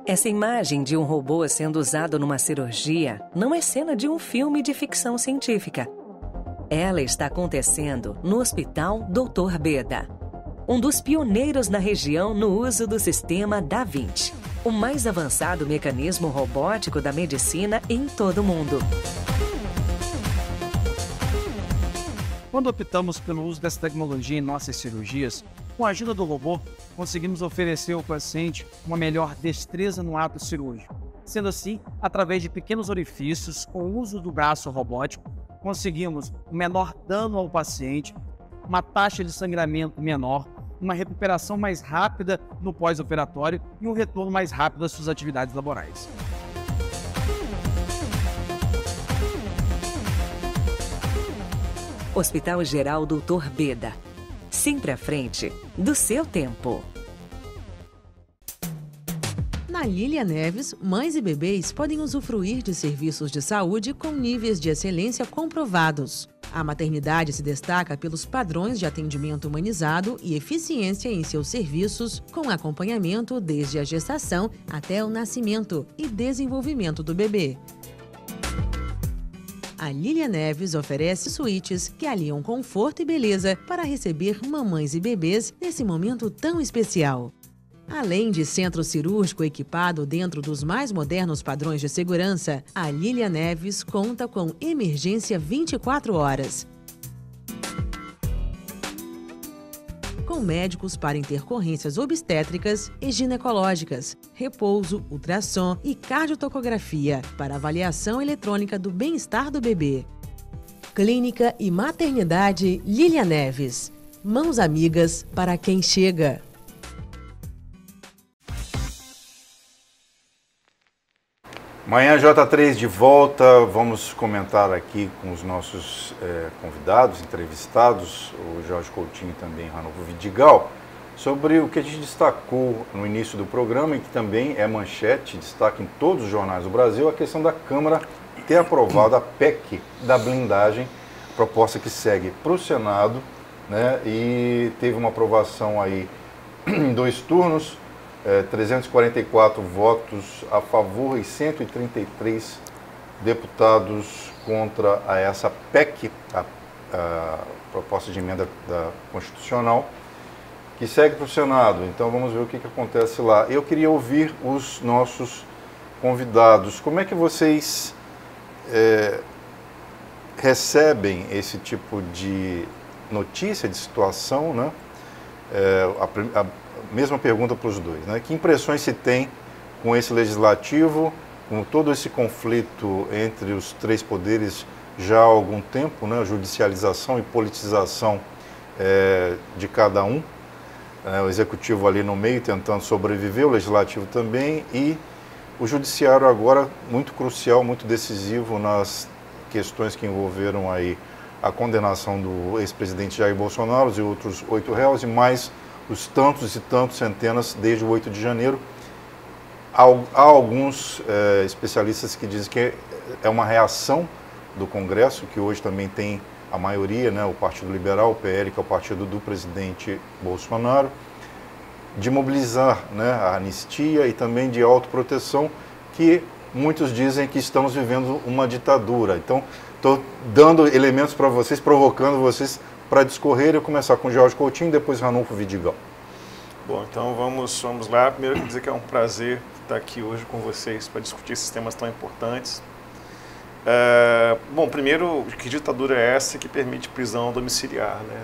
Essa imagem de um robô sendo usado numa cirurgia não é cena de um filme de ficção científica. Ela está acontecendo no Hospital Dr. Beda, um dos pioneiros na região no uso do sistema Da Vinci, o mais avançado mecanismo robótico da medicina em todo o mundo. Quando optamos pelo uso dessa tecnologia em nossas cirurgias, com a ajuda do robô, conseguimos oferecer ao paciente uma melhor destreza no ato cirúrgico. Sendo assim, através de pequenos orifícios, com o uso do braço robótico, conseguimos um menor dano ao paciente, uma taxa de sangramento menor, uma recuperação mais rápida no pós-operatório e um retorno mais rápido às suas atividades laborais. Hospital Geral Dr. Beda. Sempre à frente do seu tempo. Na Lilia Neves, mães e bebês podem usufruir de serviços de saúde com níveis de excelência comprovados. A maternidade se destaca pelos padrões de atendimento humanizado e eficiência em seus serviços, com acompanhamento desde a gestação até o nascimento e desenvolvimento do bebê. A Lilia Neves oferece suítes que aliam conforto e beleza para receber mamães e bebês nesse momento tão especial. Além de centro cirúrgico equipado dentro dos mais modernos padrões de segurança, a Lilia Neves conta com emergência 24 horas. Com médicos para intercorrências obstétricas e ginecológicas, repouso, ultrassom e cardiotocografia para avaliação eletrônica do bem-estar do bebê. Clínica e Maternidade Lilia Neves. Mãos amigas para quem chega. Manhã J3 de volta, vamos comentar aqui com os nossos convidados, entrevistados, o Jorge Coutinho e também Ranulfo Vidigal, sobre o que a gente destacou no início do programa e que também é manchete, destaque em todos os jornais do Brasil, a questão da Câmara ter aprovado a PEC da blindagem, proposta que segue para o Senado, né, e teve uma aprovação aí em 2 turnos, 344 votos a favor e 133 deputados contra essa PEC, a proposta de emenda constitucional, que segue para o Senado. Então vamos ver o que acontece lá. Eu queria ouvir os nossos convidados. Como é que vocês recebem esse tipo de notícia, de situação, né? A mesma pergunta para os dois, né? Que impressões se tem com esse legislativo, com todo esse conflito entre os 3 poderes já há algum tempo, né? Judicialização e politização de cada um, o executivo ali no meio tentando sobreviver, o legislativo também, e o judiciário agora muito crucial, muito decisivo nas questões que envolveram aí a condenação do ex-presidente Jair Bolsonaro e outros 8 réus e mais os tantos e tantos centenas desde o 8 de janeiro. Há alguns especialistas que dizem que é uma reação do Congresso, que hoje também tem a maioria, né, o Partido Liberal, o PL, que é o partido do presidente Bolsonaro, de mobilizar, né, a anistia e também de autoproteção, que muitos dizem que estamos vivendo uma ditadura. Então, Estou dando elementos para vocês, provocando vocês para discorrer. Eu começar com Jorge Coutinho, depois Ranulfo Vidigal. Bom, então vamos lá. Primeiro, quero dizer que é um prazer estar aqui hoje com vocês para discutir esses temas tão importantes. Bom, primeiro, que ditadura é essa que permite prisão domiciliar, né?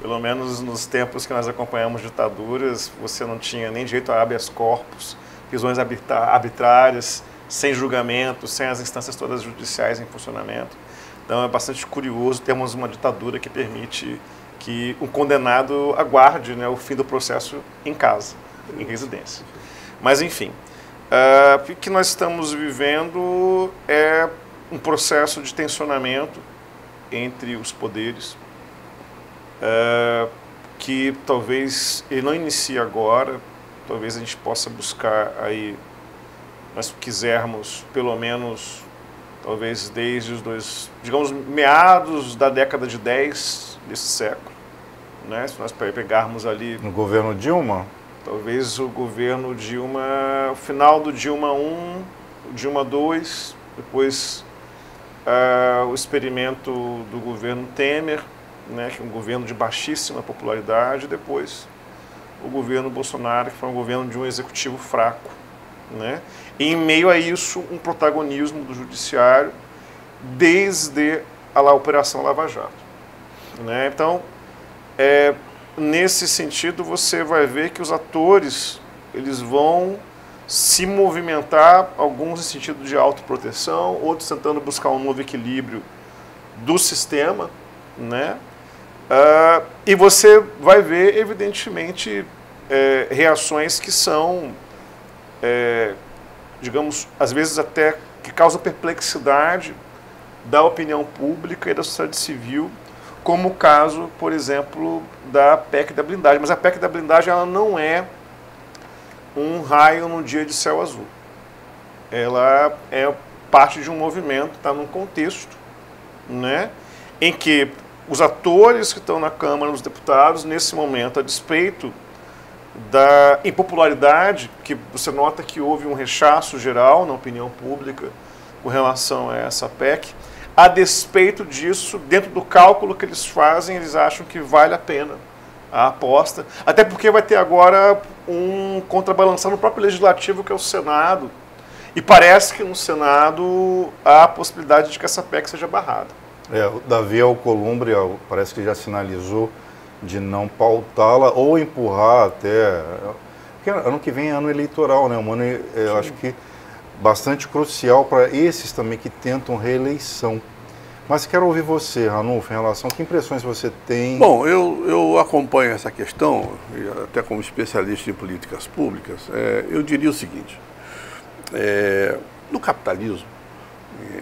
Pelo menos nos tempos que nós acompanhamos ditaduras, você não tinha nem direito a habeas corpus, prisões arbitrárias, sem julgamento, sem as instâncias todas judiciais em funcionamento. Então é bastante curioso termos uma ditadura que permite que um condenado aguarde, né, o fim do processo em casa, em residência. Mas enfim, o que nós estamos vivendo é um processo de tensionamento entre os poderes, que talvez ele não inicie agora, talvez a gente possa buscar aí, nós quisermos, pelo menos, talvez desde os digamos, meados da década de 10 desse século, né? Se nós pegarmos ali... No governo Dilma? Talvez o governo Dilma, final do Dilma 1, Dilma 2, depois o experimento do governo Temer, né, que é um governo de baixíssima popularidade, e depois o governo Bolsonaro, que foi um governo de um executivo fraco, né? E em meio a isso, um protagonismo do judiciário desde a Operação Lava Jato, né? Então, nesse sentido, você vai ver que os atores, eles vão se movimentar, alguns em sentido de autoproteção, outros tentando buscar um novo equilíbrio do sistema, né? E você vai ver, evidentemente, reações que são, digamos, às vezes até que causam perplexidade da opinião pública e da sociedade civil, como o caso, por exemplo, da PEC da blindagem. Mas a PEC da blindagem, ela não é um raio num dia de céu azul. Ela é parte de um movimento, está num contexto, né, em que os atores que estão na Câmara dos Deputados, nesse momento, a despeito da impopularidade, que você nota que houve um rechaço geral na opinião pública com relação a essa PEC, a despeito disso, dentro do cálculo que eles fazem, eles acham que vale a pena a aposta, até porque vai ter agora um contrabalançar no próprio Legislativo, que é o Senado, e parece que no Senado há a possibilidade de que essa PEC seja barrada. O Davi Alcolumbre parece que já sinalizou de não pautá-la ou empurrar até... Porque ano que vem é ano eleitoral, né? Um ano, eu acho que bastante crucial para esses também que tentam reeleição. Mas quero ouvir você, Ranulfo, em relação a que impressões você tem? Bom, eu acompanho essa questão, até como especialista em políticas públicas. Eu diria o seguinte, no capitalismo,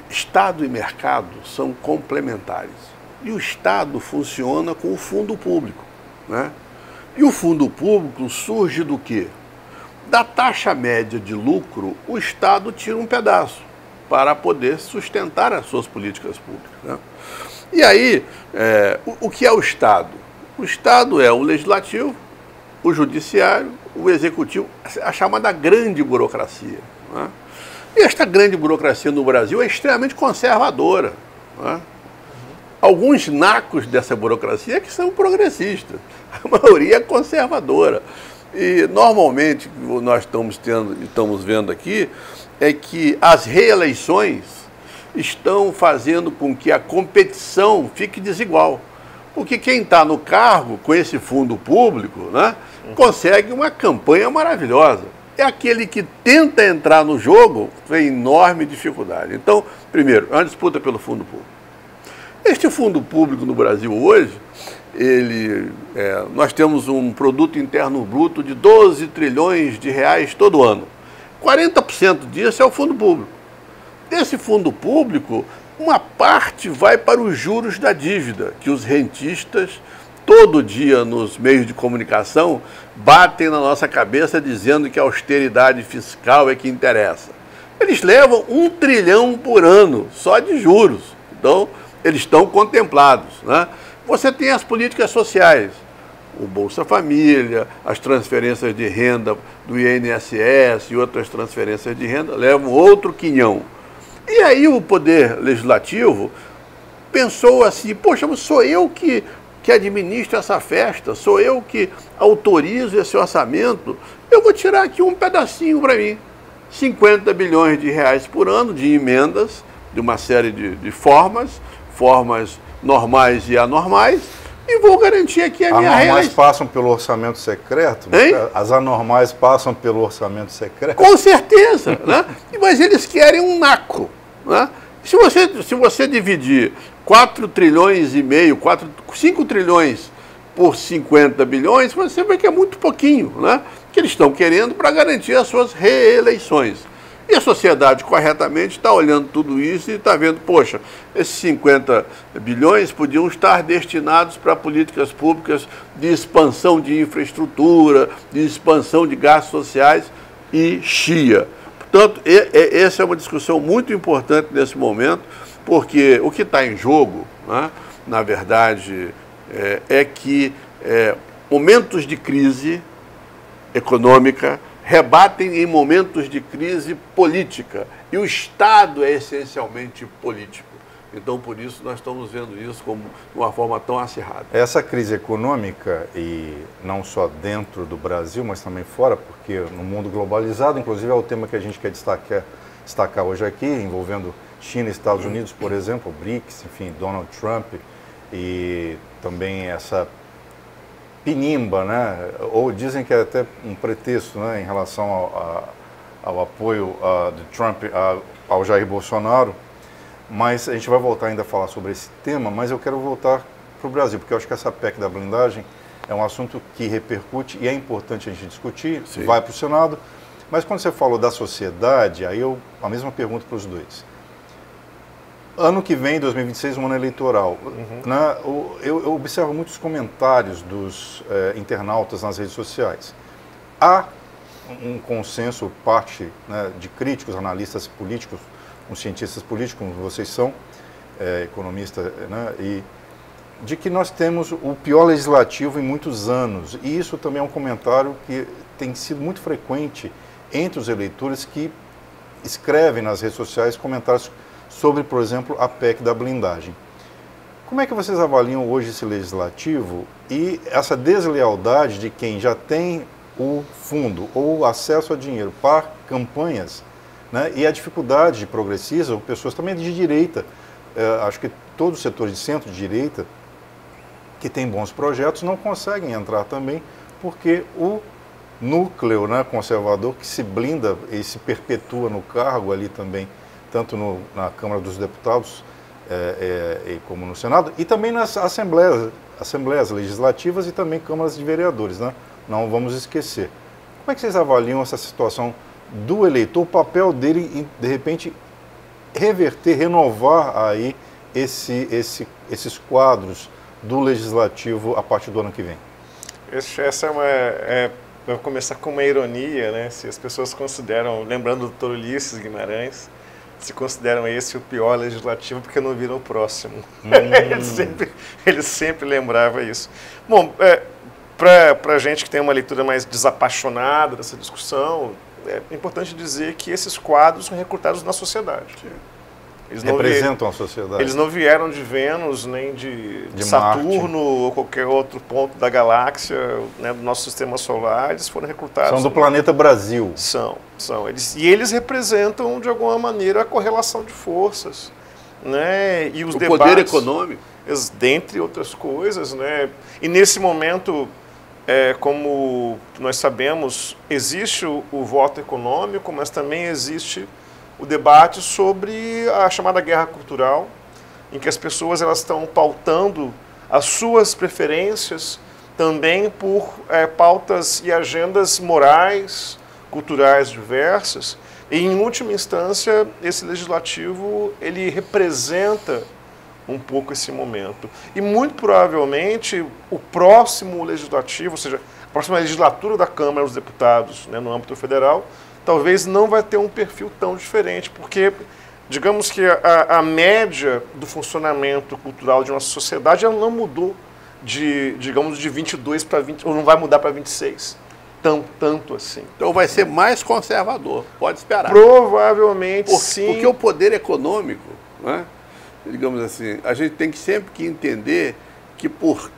Estado e mercado são complementares. E o Estado funciona com o fundo público, né? E o fundo público surge do quê? Da taxa média de lucro, o Estado tira um pedaço para poder sustentar as suas políticas públicas, né? E aí, o que é o Estado? O Estado é o legislativo, o judiciário, o executivo, a chamada grande burocracia, né? E esta grande burocracia no Brasil é extremamente conservadora, né? Alguns nacos dessa burocracia que são progressistas, a maioria é conservadora. E normalmente o que nós estamos vendo aqui é que as reeleições estão fazendo com que a competição fique desigual. Porque quem está no cargo com esse fundo público, né, consegue uma campanha maravilhosa. É aquele que tenta entrar no jogo tem enorme dificuldade. Então, primeiro, é uma disputa pelo fundo público. Este fundo público no Brasil hoje, nós temos um produto interno bruto de 12 trilhões de reais todo ano. 40% disso é o fundo público. Desse fundo público, uma parte vai para os juros da dívida, que os rentistas, todo dia nos meios de comunicação, batem na nossa cabeça dizendo que a austeridade fiscal é que interessa. Eles levam 1 trilhão por ano, só de juros. Então, eles estão contemplados, né? Você tem as políticas sociais, o Bolsa Família, as transferências de renda do INSS e outras transferências de renda levam outro quinhão. E aí o Poder Legislativo pensou assim, poxa, sou eu que administro essa festa, sou eu que autorizo esse orçamento, eu vou tirar aqui um pedacinho para mim. 50 bilhões de reais por ano de emendas, de uma série de formas normais e anormais, e vou garantir aqui a minha reeleição. As anormais passam pelo orçamento secreto? Hein? As anormais passam pelo orçamento secreto? Com certeza, né? Mas eles querem um naco, né? Se você dividir 4 trilhões e meio, 5 trilhões por 50 bilhões, você vê que é muito pouquinho, né? Que eles estão querendo para garantir as suas reeleições. E a sociedade corretamente está olhando tudo isso e está vendo, poxa, esses 50 bilhões podiam estar destinados para políticas públicas de expansão de infraestrutura, de expansão de gastos sociais e chia. Portanto, essa é uma discussão muito importante nesse momento, porque o que está em jogo, né, na verdade, é que momentos de crise econômica rebatem em momentos de crise política. E o Estado é essencialmente político. Então, por isso, nós estamos vendo isso como de uma forma tão acirrada. Essa crise econômica, e não só dentro do Brasil, mas também fora, porque no mundo globalizado, inclusive é o tema que a gente quer destacar hoje aqui, envolvendo China e Estados Unidos, por exemplo, BRICS, enfim, Donald Trump, e também essa pinimba, né? Ou dizem que é até um pretexto, né, em relação ao apoio de Trump ao Jair Bolsonaro. Mas a gente vai voltar ainda a falar sobre esse tema, mas eu quero voltar para o Brasil, porque eu acho que essa PEC da blindagem é um assunto que repercute e é importante a gente discutir. Sim. Vai para o Senado. Mas quando você falou da sociedade, aí a mesma pergunta para os dois. Ano que vem, 2026, um ano eleitoral. Né, eu observo muitos comentários dos internautas nas redes sociais. Há um consenso, parte, né, de críticos, analistas políticos, uns cientistas políticos, como vocês são, economistas, né, e de que nós temos o pior legislativo em muitos anos. E isso também é um comentário que tem sido muito frequente entre os eleitores que escrevem nas redes sociais comentários sobre, por exemplo, a PEC da blindagem. Como é que vocês avaliam hoje esse legislativo e essa deslealdade de quem já tem o fundo ou acesso a dinheiro para campanhas, né, e a dificuldade de progressistas, ou pessoas também de direita, acho que todos os setores de centro-direita que têm bons projetos não conseguem entrar também, porque o núcleo, né, conservador que se blinda e se perpetua no cargo ali também, tanto na Câmara dos Deputados como no Senado, e também nas assembleias legislativas e também câmaras de vereadores, né? Não vamos esquecer. Como é que vocês avaliam essa situação do eleitor, o papel dele em, de repente, reverter, renovar aí esses quadros do legislativo a partir do ano que vem? Essa vai começar com uma ironia, né? Se as pessoas consideram, lembrando do Dr. Ulisses Guimarães, se consideram esse o pior legislativo porque não viram o próximo. Ele sempre lembrava isso. Bom, para a gente que tem uma leitura mais desapaixonada dessa discussão, é importante dizer que esses quadros são recrutados na sociedade. Eles representam a sociedade. Eles não vieram de Vênus, nem de Saturno ou qualquer outro ponto da galáxia, né, do nosso sistema solar. Eles foram recrutados. São do planeta Brasil. São. Eles representam, de alguma maneira, a correlação de forças. Né, e os debates, poder econômico. Dentre outras coisas. Né, e nesse momento, como nós sabemos, existe o voto econômico, mas também existe o debate sobre a chamada guerra cultural, em que as pessoas elas estão pautando as suas preferências também por pautas e agendas morais, culturais diversas. E, em última instância, esse legislativo ele representa um pouco esse momento. E, muito provavelmente, o próximo legislativo, ou seja, a próxima legislatura da Câmara dos Deputados, né, no âmbito federal, talvez não vai ter um perfil tão diferente, porque, digamos que a média do funcionamento cultural de nossa sociedade ela não mudou de 22 para 20, ou não vai mudar para 26. tanto assim. Então vai ser mais conservador, pode esperar. Provavelmente sim. Porque o poder econômico, né, digamos assim, a gente tem que sempre que entender que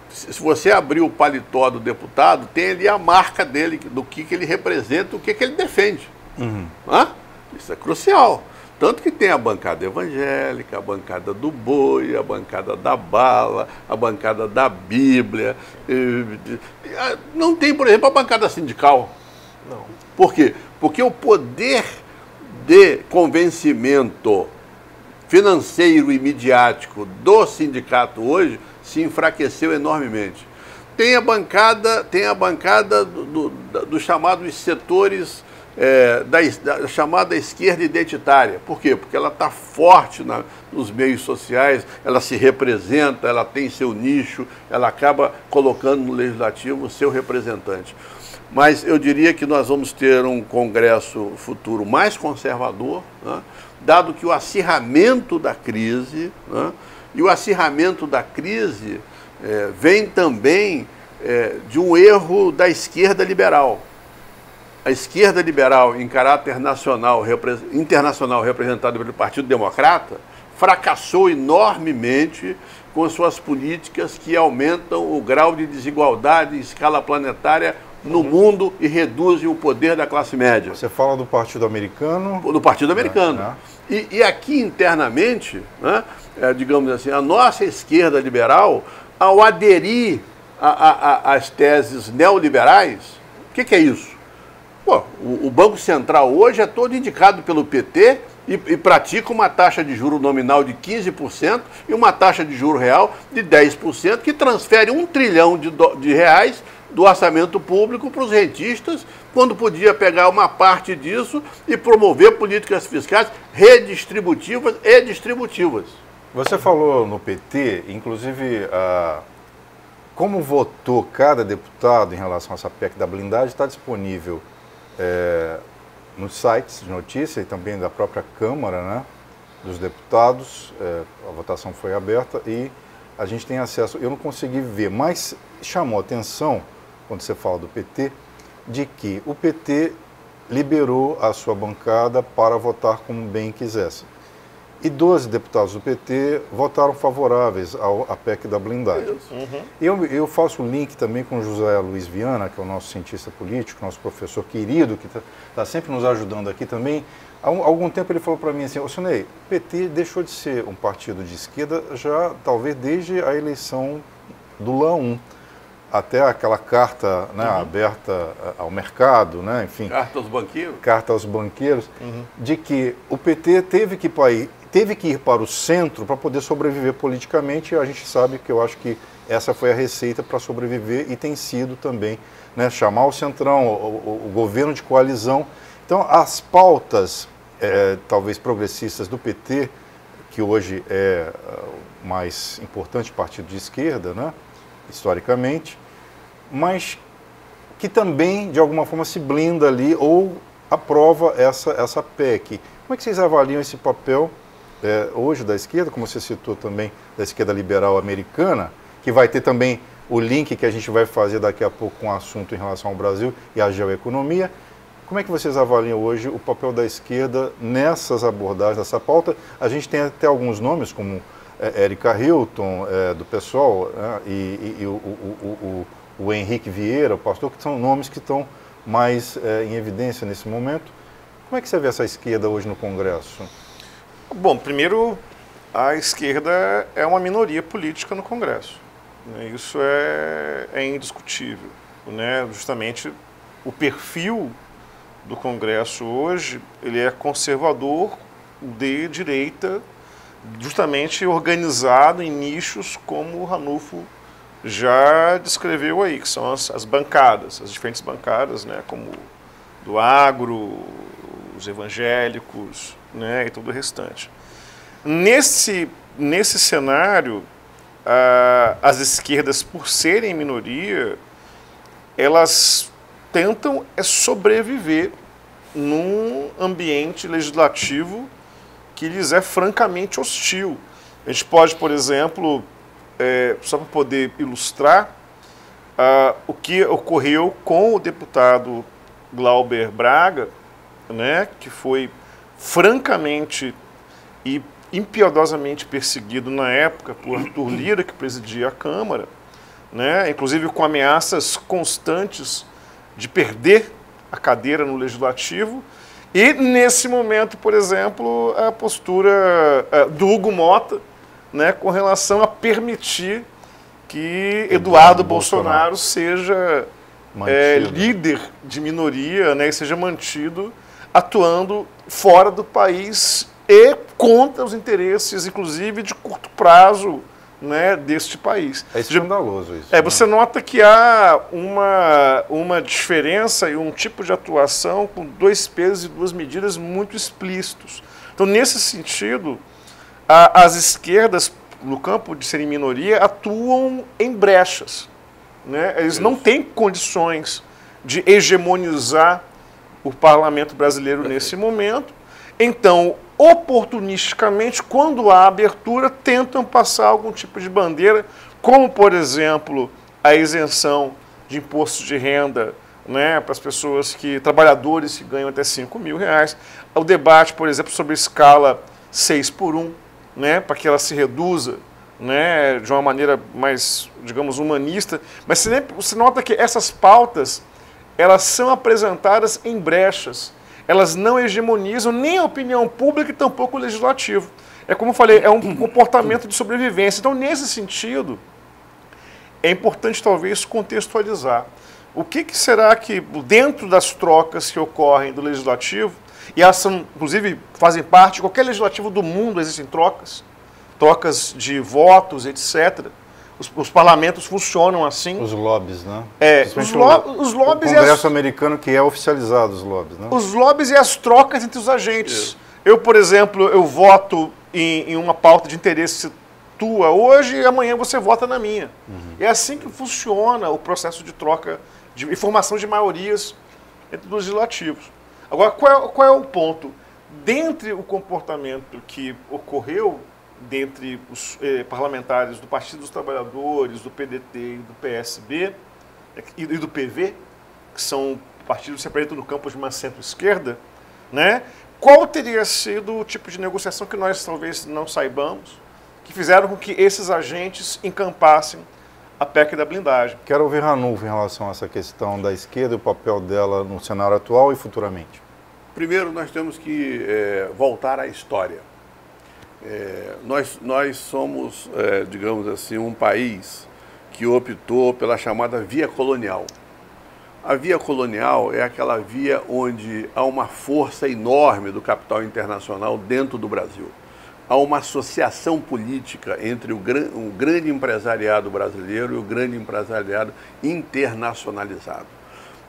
se você abrir o paletó do deputado, tem ali a marca dele, do que ele representa, o que ele defende. Isso é crucial. Tanto que tem a bancada evangélica, a bancada do boi, a bancada da bala, a bancada da Bíblia. Não tem, por exemplo, a bancada sindical. Não. Por quê? Porque o poder de convencimento financeiro e midiático do sindicato hoje se enfraqueceu enormemente. Tem a bancada dos chamados setores da chamada esquerda identitária. Por quê? Porque ela está forte nos meios sociais, ela se representa, ela tem seu nicho, ela acaba colocando no legislativo o seu representante. Mas eu diria que nós vamos ter um Congresso futuro mais conservador, né, dado que o acirramento da crise, né, e o acirramento da crise vem também de um erro da esquerda liberal. A esquerda liberal, em caráter internacional, representada pelo Partido Democrata, fracassou enormemente com suas políticas que aumentam o grau de desigualdade em escala planetária no mundo e reduzem o poder da classe média. Você fala do Partido Americano? Do Partido Americano. E aqui internamente, né, digamos assim, a nossa esquerda liberal, ao aderir às teses neoliberais, o que é isso? Pô, o Banco Central hoje é todo indicado pelo PT e pratica uma taxa de juro nominal de 15% e uma taxa de juro real de 10%, que transfere 1 trilhão de reais do orçamento público para os rentistas, quando podia pegar uma parte disso e promover políticas fiscais redistributivas e distributivas. Você falou no PT, inclusive, como votou cada deputado em relação a essa PEC da blindagem, está disponível nos sites de notícia e também da própria Câmara, né, dos deputados. A votação foi aberta e a gente tem acesso. Eu não consegui ver, mas chamou atenção, quando você fala do PT, de que o PT liberou a sua bancada para votar como bem quisesse. E 12 deputados do PT votaram favoráveis à PEC da blindagem. Eu faço o link também com o José Luiz Viana, que é o nosso cientista político, nosso professor querido, que está sempre nos ajudando aqui também. Há algum tempo ele falou para mim assim: ô Sinei, o PT deixou de ser um partido de esquerda já talvez desde a eleição do Lula 1. Até aquela carta, né, aberta ao mercado, né, enfim. Carta aos banqueiros. Carta aos banqueiros, de que o PT teve que ir para o centro para poder sobreviver politicamente, e a gente sabe que eu acho que essa foi a receita para sobreviver e tem sido também, né, chamar o centrão, o governo de coalizão. Então, as pautas, talvez progressistas do PT, que hoje é o mais importante partido de esquerda, né, historicamente, mas que também, de alguma forma, se blinda ali ou aprova essa PEC. Como é que vocês avaliam esse papel hoje da esquerda, como você citou também, da esquerda liberal americana, que vai ter também o link que a gente vai fazer daqui a pouco com o assunto em relação ao Brasil e à geoeconomia? Como é que vocês avaliam hoje o papel da esquerda nessas abordagens, nessa pauta? A gente tem até alguns nomes, como Érica Hilton, do PSOL, né, e o Henrique Vieira, o pastor, que são nomes que estão mais em evidência nesse momento. Como é que você vê essa esquerda hoje no Congresso? Bom, primeiro, a esquerda é uma minoria política no Congresso. Né? Isso é indiscutível. Né? Justamente o perfil do Congresso hoje, ele é conservador de direita, justamente organizado em nichos como o Ranulfo já descreveu aí, que são as bancadas, as diferentes bancadas, né, como do agro, os evangélicos, né, e todo o restante. Nesse cenário, as esquerdas, por serem minoria, elas tentam sobreviver num ambiente legislativo que lhes é francamente hostil. A gente pode, por exemplo, só para poder ilustrar, o que ocorreu com o deputado Glauber Braga, né, que foi francamente e impiedosamente perseguido na época por Arthur Lira, que presidia a Câmara, né, inclusive com ameaças constantes de perder a cadeira no Legislativo. E, nesse momento, por exemplo, a postura do Hugo Mota, né, com relação a permitir que Eduardo Bolsonaro seja líder de minoria, né, e seja mantido atuando fora do país e contra os interesses, inclusive, de curto prazo, né, deste país. É escandaloso isso. Você nota que há uma diferença e um tipo de atuação com dois pesos e duas medidas muito explícitos. Então, nesse sentido, as esquerdas, no campo de serem minoria, atuam em brechas, né? Eles não têm condições de hegemonizar o parlamento brasileiro nesse momento. Então, oportunisticamente, quando há abertura, tentam passar algum tipo de bandeira, como, por exemplo, a isenção de imposto de renda, né, para as pessoas trabalhadores que ganham até R$5.000. O debate, por exemplo, sobre a escala 6x1, né, para que ela se reduza, né, de uma maneira mais, digamos, humanista. Mas você nota que essas pautas, elas são apresentadas em brechas. Elas não hegemonizam nem a opinião pública e tampouco o legislativo. É como eu falei, é um comportamento de sobrevivência. Então, nesse sentido, é importante talvez contextualizar. O que será que, dentro das trocas que ocorrem do legislativo, e elas são, inclusive, fazem parte, de qualquer legislativo do mundo existem trocas de votos, etc. Os parlamentos funcionam assim. Os lobbies, né? Os lobbies o Congresso americano que é oficializado, os lobbies, né? Os lobbies e as trocas entre os agentes. Eu, por exemplo, eu voto em uma pauta de interesse tua hoje e amanhã você vota na minha. É assim que funciona o processo de troca, de formação de maiorias entre os legislativos. Agora, qual é o ponto? Dentre o comportamento que ocorreu dentre os parlamentares do Partido dos Trabalhadores, do PDT e do PSB e do PV, que são partidos que se apresentam no campo de uma centro-esquerda, né? Qual teria sido o tipo de negociação que nós talvez não saibamos, que fizeram com que esses agentes encampassem a PEC da blindagem? Quero ouvir Ranulfo em relação a essa questão da esquerda e o papel dela no cenário atual e futuramente. Primeiro, nós temos que voltar à história. Nós somos, digamos assim, um país que optou pela chamada via colonial. A via colonial é aquela via onde há uma força enorme do capital internacional dentro do Brasil. Há uma associação política entre o grande empresariado brasileiro e o grande empresariado internacionalizado.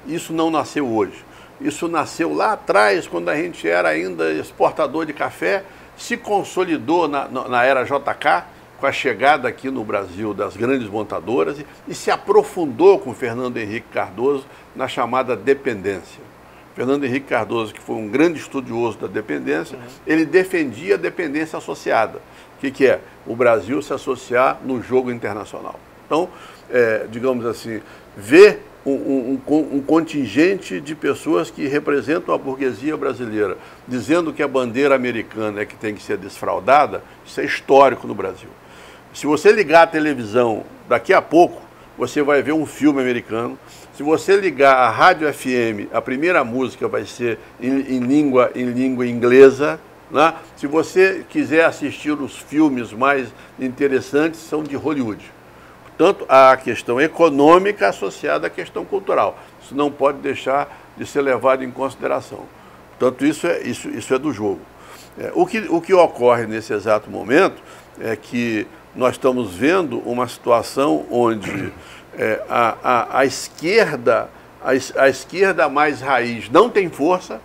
Isso não nasceu hoje. Isso nasceu lá atrás, quando a gente era ainda exportador de café, se consolidou na era JK, com a chegada aqui no Brasil das grandes montadoras e se aprofundou com Fernando Henrique Cardoso na chamada dependência. Fernando Henrique Cardoso, que foi um grande estudioso da dependência, ele defendia a dependência associada. O que é? O Brasil se associar no jogo internacional. Então, digamos assim, ver um contingente de pessoas que representam a burguesia brasileira, dizendo que a bandeira americana é que tem que ser desfraudada, isso é histórico no Brasil. Se você ligar a televisão daqui a pouco, você vai ver um filme americano. Se você ligar a rádio FM, a primeira música vai ser em língua inglesa, né? Se você quiser assistir os filmes mais interessantes, são de Hollywood. Portanto, a questão econômica associada à questão cultural. Isso não pode deixar de ser levado em consideração. Portanto, isso é do jogo. O que ocorre nesse exato momento é que nós estamos vendo uma situação onde a esquerda mais raiz não tem força,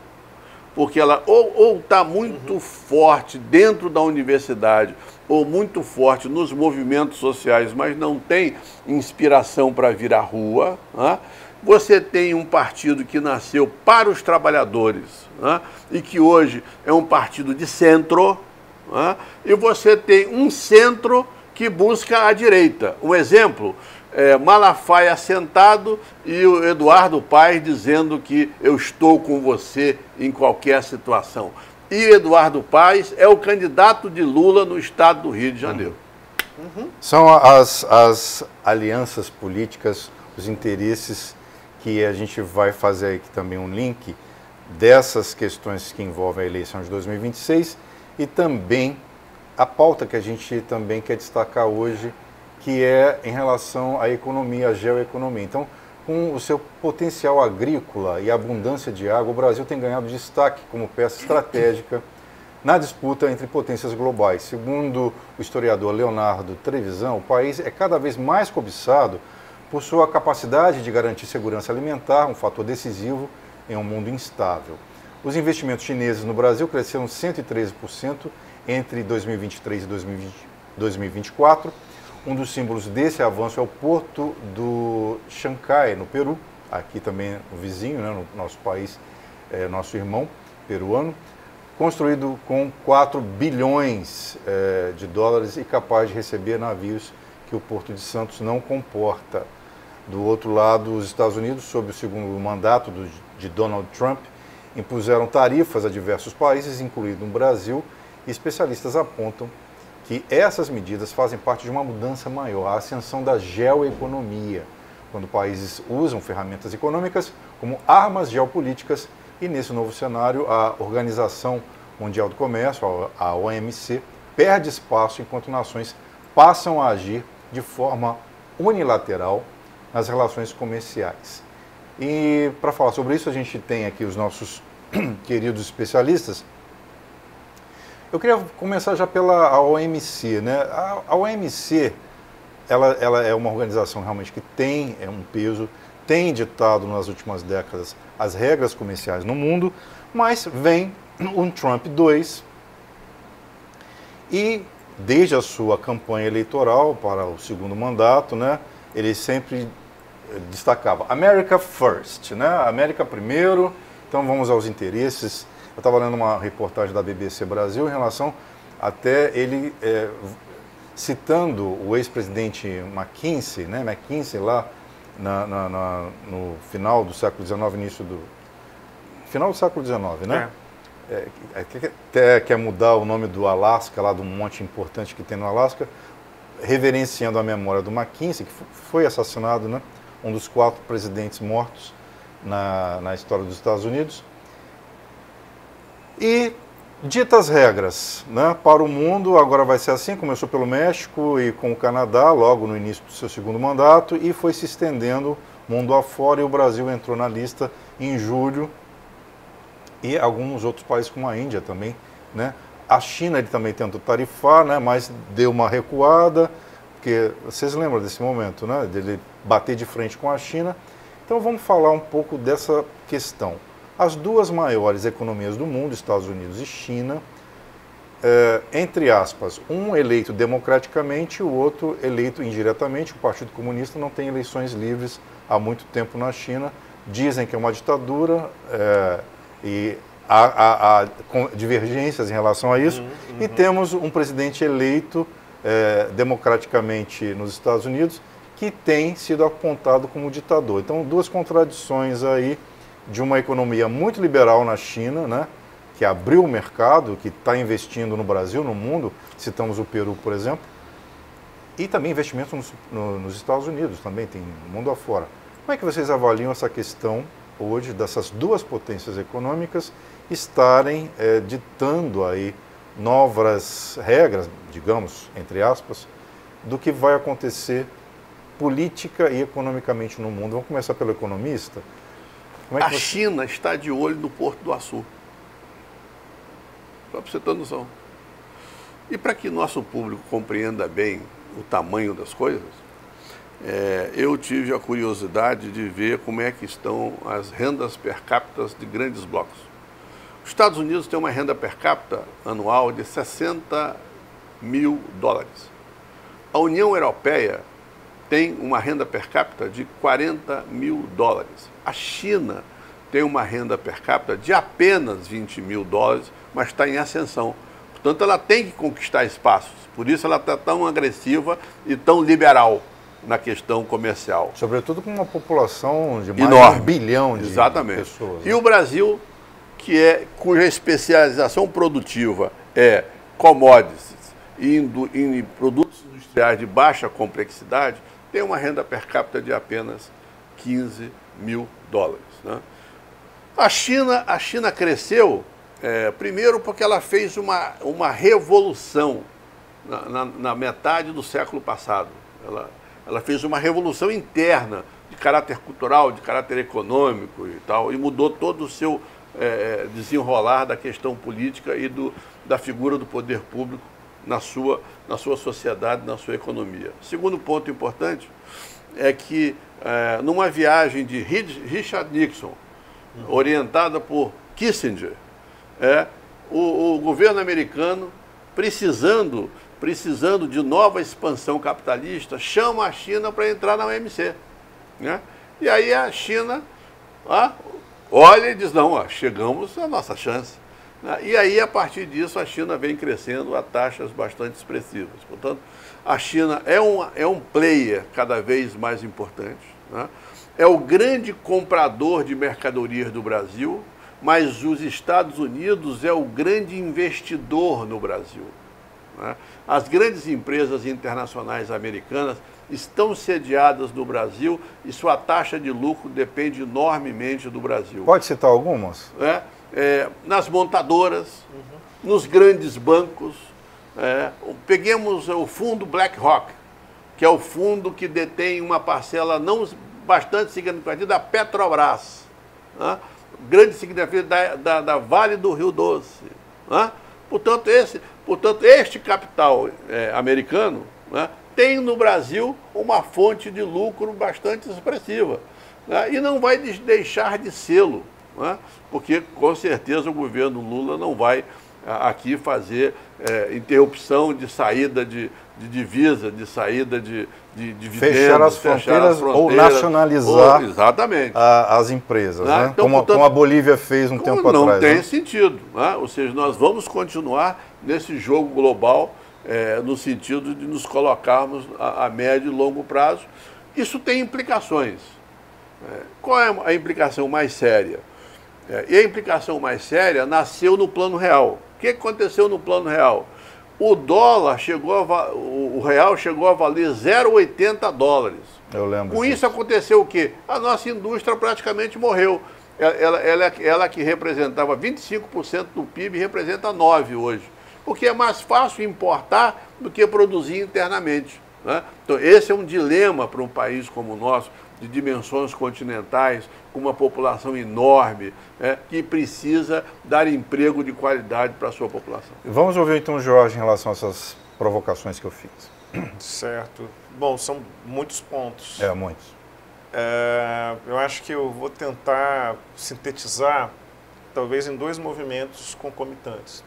porque ela ou está muito forte dentro da universidade, ou muito forte nos movimentos sociais, mas não tem inspiração para vir à rua. Né? Você tem um partido que nasceu para os trabalhadores, né? E que hoje é um partido de centro, né? E você tem um centro que busca a direita. Um exemplo, Malafaia sentado e o Eduardo Paes dizendo que eu estou com você em qualquer situação. E Eduardo Paes é o candidato de Lula no estado do Rio de Janeiro. São as alianças políticas, os interesses que a gente vai fazer aqui também um link dessas questões que envolvem a eleição de 2026 e também a pauta que a gente também quer destacar hoje, que é em relação à economia, à geoeconomia. Então, com o seu potencial agrícola e abundância de água, o Brasil tem ganhado destaque como peça estratégica na disputa entre potências globais. Segundo o historiador Leonardo Trevisan, o país é cada vez mais cobiçado por sua capacidade de garantir segurança alimentar, um fator decisivo em um mundo instável. Os investimentos chineses no Brasil cresceram 113% entre 2023 e 2024. Um dos símbolos desse avanço é o porto do Chancay, no Peru, aqui também o vizinho, né, no nosso país, nosso irmão peruano, construído com 4 bilhões de dólares e capaz de receber navios que o Porto de Santos não comporta. Do outro lado, os Estados Unidos, sob o segundo mandato de Donald Trump, impuseram tarifas a diversos países, incluindo o Brasil, e especialistas apontam que essas medidas fazem parte de uma mudança maior, a ascensão da geoeconomia, quando países usam ferramentas econômicas como armas geopolíticas, e nesse novo cenário a Organização Mundial do Comércio, a OMC, perde espaço enquanto nações passam a agir de forma unilateral nas relações comerciais. E para falar sobre isso, a gente tem aqui os nossos queridos especialistas. Eu queria começar já pela OMC, né? A OMC, ela é uma organização realmente que tem um peso, tem ditado nas últimas décadas as regras comerciais no mundo, mas vem um Trump 2 e desde a sua campanha eleitoral para o segundo mandato, né, ele sempre destacava America First, né? América primeiro, então vamos aos interesses. Eu estava lendo uma reportagem da BBC Brasil em relação até ele citando o ex-presidente McKinsey, né? McKinsey lá no final do século XIX, final do século XIX, né? Até quer mudar o nome do Alasca, lá do monte importante que tem no Alasca, reverenciando a memória do McKinsey, que foi assassinado, né? Um dos 4 presidentes mortos na história dos Estados Unidos. E ditas regras, né, para o mundo, agora vai ser assim, começou pelo México e com o Canadá, logo no início do seu segundo mandato, e foi se estendendo mundo afora, e o Brasil entrou na lista em julho, e alguns outros países como a Índia também, né? A China ele também tentou tarifar, né, mas deu uma recuada, porque vocês lembram desse momento, né, dele bater de frente com a China. Então vamos falar um pouco dessa questão. As duas maiores economias do mundo, Estados Unidos e China, entre aspas, um eleito democraticamente e o outro eleito indiretamente. O Partido Comunista não tem eleições livres há muito tempo na China. Dizem que é uma ditadura e há divergências em relação a isso. E temos um presidente eleito democraticamente nos Estados Unidos que tem sido apontado como ditador. Então, duas contradições aí de uma economia muito liberal na China, né, que abriu o mercado, que está investindo no Brasil, no mundo, citamos o Peru, por exemplo, e também investimentos nos Estados Unidos, também tem mundo afora. Como é que vocês avaliam essa questão hoje dessas duas potências econômicas estarem ditando aí novas regras, digamos, entre aspas, do que vai acontecer política e economicamente no mundo? Vamos começar pelo economista. A China está de olho no Porto do Açu. Só para você ter noção. E para que nosso público compreenda bem o tamanho das coisas, eu tive a curiosidade de ver como é que estão as rendas per capita de grandes blocos. Os Estados Unidos têm uma renda per capita anual de 60 mil dólares. A União Europeia tem uma renda per capita de 40 mil dólares. A China tem uma renda per capita de apenas 20 mil dólares, mas está em ascensão. Portanto, ela tem que conquistar espaços. Por isso ela está tão agressiva e tão liberal. na questão comercial. Sobretudo com uma população de mais enorme. de 1 bilhão de pessoas. E o Brasil, cuja especialização produtiva é commodities e em produtos industriais de baixa complexidade, tem uma renda per capita de apenas 15 mil dólares. Né? A China cresceu, primeiro porque ela fez uma revolução na metade do século passado. Ela fez uma revolução interna, de caráter cultural, de caráter econômico e tal, e mudou todo o seu desenrolar da questão política e da figura do poder público na sua sociedade, na sua economia. Segundo ponto importante é que, numa viagem de Richard Nixon, orientada por Kissinger, o governo americano, precisando de nova expansão capitalista, chama a China para entrar na OMC. Né? E aí a China olha e diz, não, chegamos à nossa chance. E aí, a partir disso, a China vem crescendo a taxas bastante expressivas. Portanto, a China é um player cada vez mais importante. Né? É o grande comprador de mercadorias do Brasil, mas os Estados Unidos é o grande investidor no Brasil. Né? As grandes empresas internacionais americanas estão sediadas no Brasil e sua taxa de lucro depende enormemente do Brasil. Pode citar algumas? Nas montadoras, nos grandes bancos. Peguemos o fundo BlackRock, que é o fundo que detém uma parcela bastante significativa da Petrobras, né? Grande significativa da Vale do Rio Doce. Né? Portanto, este capital americano, né, tem no Brasil uma fonte de lucro bastante expressiva, né, e não vai deixar de sê-lo, né, porque com certeza o governo Lula não vai aqui fazer interrupção de saída de divisa, de saída de dividendos, fechar as fronteiras ou nacionalizar as empresas, né? Então, como a Bolívia fez um tempo atrás. Não tem sentido, né? Ou seja, nós vamos continuar nesse jogo global, no sentido de nos colocarmos a médio e longo prazo. Isso tem implicações. Qual é a implicação mais séria? E a implicação mais séria nasceu no plano real. O que aconteceu no plano real? O real chegou a valer 0,80 dólares. Eu lembro. Com isso aconteceu o quê? A nossa indústria praticamente morreu. Ela que representava 25% do PIB, representa 9% hoje. Porque é mais fácil importar do que produzir internamente. Né? Então, esse é um dilema para um país como o nosso, de dimensões continentais, com uma população enorme, que precisa dar emprego de qualidade para a sua população. Vamos ouvir então o Jorge em relação a essas provocações que eu fiz. Certo. Bom, são muitos pontos. Muitos. Eu acho que eu vou tentar sintetizar, talvez em 2 movimentos concomitantes.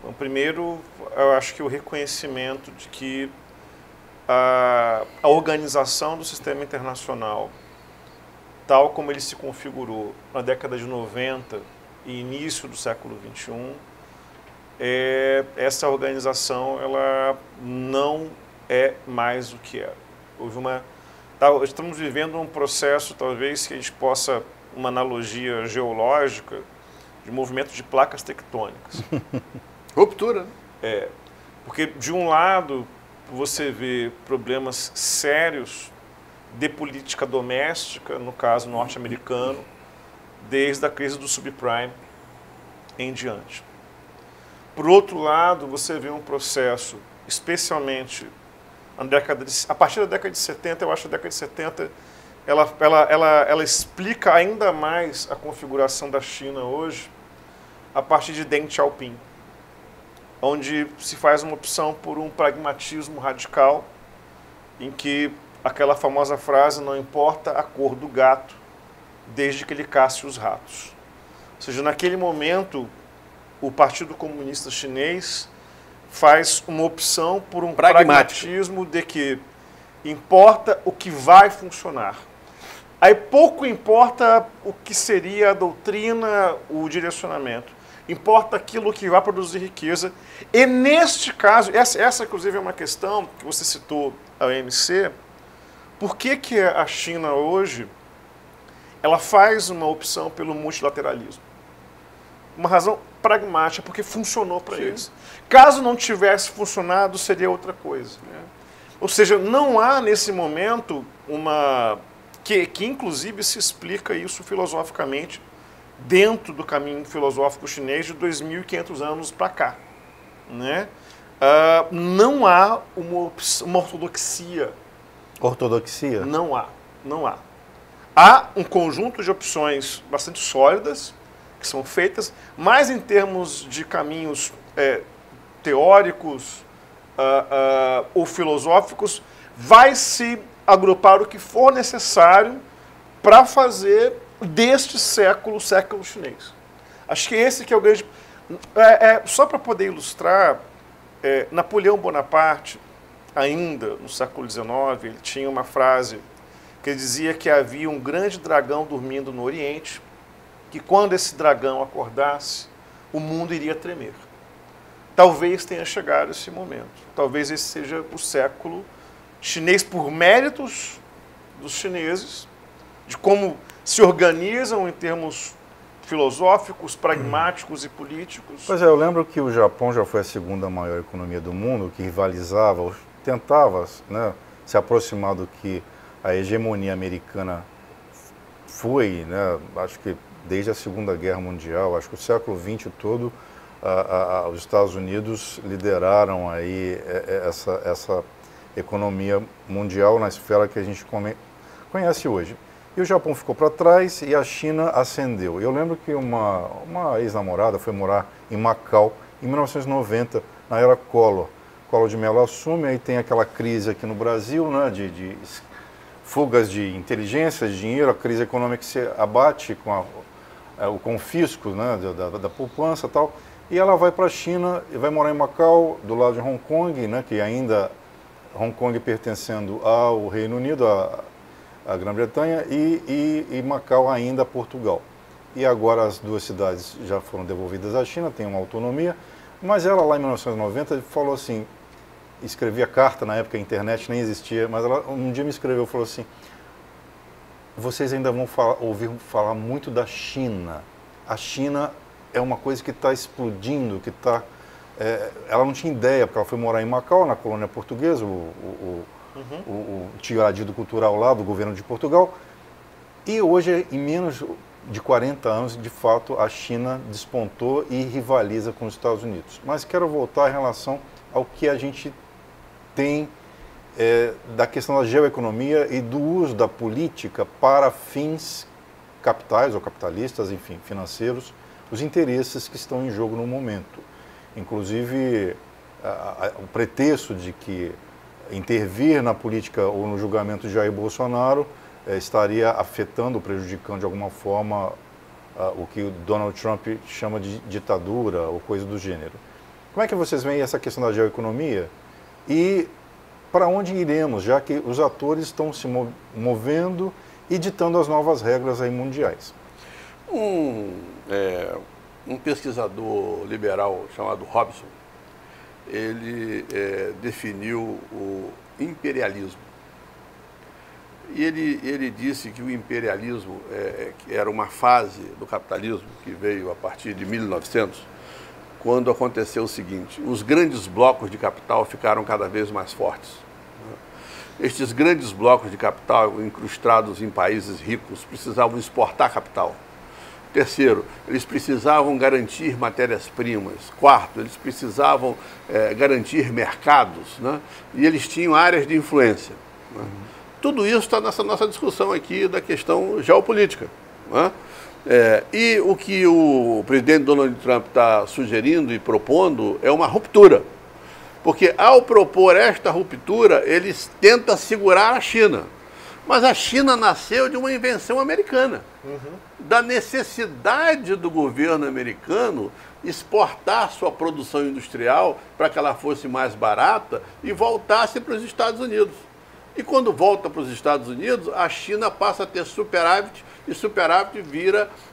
Bom, primeiro, eu acho que o reconhecimento de que a organização do sistema internacional, tal como ele se configurou na década de 90 e início do século XXI, essa organização ela não é mais o que era. Estamos vivendo um processo, talvez, que a gente possa, uma analogia geológica, de movimento de placas tectônicas. Ruptura. Porque, de um lado, você vê problemas sérios de política doméstica, no caso norte-americano, desde a crise do subprime em diante. Por outro lado, você vê um processo, especialmente a partir da década de 70, eu acho que a década de 70 ela explica ainda mais a configuração da China hoje, a partir de Deng Xiaoping, onde se faz uma opção por um pragmatismo radical, em que aquela famosa frase, não importa a cor do gato, desde que ele casse os ratos. Ou seja, naquele momento, o Partido Comunista Chinês faz uma opção por um pragmatismo de que importa o que vai funcionar. Aí pouco importa o que seria a doutrina, o direcionamento. importa aquilo que vai produzir riqueza. E neste caso, essa inclusive é uma questão que você citou, a OMC, por que a China hoje ela faz uma opção pelo multilateralismo? Uma razão pragmática, porque funcionou para eles. Caso não tivesse funcionado, seria outra coisa. Né? Ou seja, não há nesse momento uma... que inclusive se explica isso filosoficamente dentro do caminho filosófico chinês de 2.500 anos para cá. Né? Não há uma ortodoxia. Ortodoxia? Não há. Não há. Há um conjunto de opções bastante sólidas que são feitas, mas em termos de caminhos teóricos ou filosóficos, vai se agrupar o que for necessário para fazer deste século, o século chinês. Acho que esse que é o grande... só para poder ilustrar, Napoleão Bonaparte, ainda no século XIX, ele tinha uma frase que ele dizia que havia um grande dragão dormindo no Oriente, que quando esse dragão acordasse, o mundo iria tremer. Talvez tenha chegado esse momento. Talvez esse seja o século chinês por méritos dos chineses, de como se organizam em termos filosóficos, pragmáticos e políticos. Pois é, eu lembro que o Japão já foi a segunda maior economia do mundo, que rivalizava, tentava, né, se aproximar do que a hegemonia americana foi, né, acho que desde a Segunda Guerra Mundial, acho que o século XX todo, os Estados Unidos lideraram aí essa economia mundial na esfera que a gente conhece hoje. E o Japão ficou para trás e a China ascendeu. Eu lembro que uma ex-namorada foi morar em Macau em 1990, na era Collor. Collor de Mello assume, aí tem aquela crise aqui no Brasil, né, de fugas de inteligência, de dinheiro, a crise econômica que se abate com o confisco, né, da poupança e tal. E ela vai para a China e vai morar em Macau, do lado de Hong Kong, né, que ainda Hong Kong pertencendo ao Reino Unido, a Grã-Bretanha, e Macau ainda a Portugal. E agora as duas cidades já foram devolvidas à China, tem uma autonomia, mas ela lá em 1990 falou assim, escrevia carta, na época a internet nem existia, mas ela um dia me escreveu e falou assim, vocês ainda vão ouvir falar muito da China. A China é uma coisa que está explodindo, que está... ela não tinha ideia, porque ela foi morar em Macau, na colônia portuguesa, o tiradido cultural lá do governo de Portugal. E hoje, em menos de 40 anos, de fato, a China despontou e rivaliza com os Estados Unidos. Mas quero voltar em relação ao que a gente tem da questão da geoeconomia e do uso da política para fins capitais ou capitalistas, enfim, financeiros, os interesses que estão em jogo no momento. Inclusive, o pretexto de que intervir na política ou no julgamento de Jair Bolsonaro estaria afetando, prejudicando de alguma forma o que o Donald Trump chama de ditadura ou coisa do gênero. Como é que vocês veem essa questão da geoeconomia e para onde iremos, já que os atores estão se movendo e ditando as novas regras aí mundiais? Um pesquisador liberal chamado Robson, ele definiu o imperialismo. E ele disse que o imperialismo era uma fase do capitalismo que veio a partir de 1900, quando aconteceu o seguinte, os grandes blocos de capital ficaram cada vez mais fortes. Estes grandes blocos de capital, incrustados em países ricos, precisavam exportar capital. Terceiro, eles precisavam garantir matérias-primas. Quarto, eles precisavam garantir mercados, né? E eles tinham áreas de influência. Né? Tudo isso está nessa nossa discussão aqui da questão geopolítica. Né? E o que o presidente Donald Trump está sugerindo e propondo é uma ruptura. Porque ao propor esta ruptura, ele tenta segurar a China. Mas a China nasceu de uma invenção americana, da necessidade do governo americano exportar sua produção industrial para que ela fosse mais barata e voltasse para os Estados Unidos. E quando volta para os Estados Unidos, a China passa a ter superávit e superávit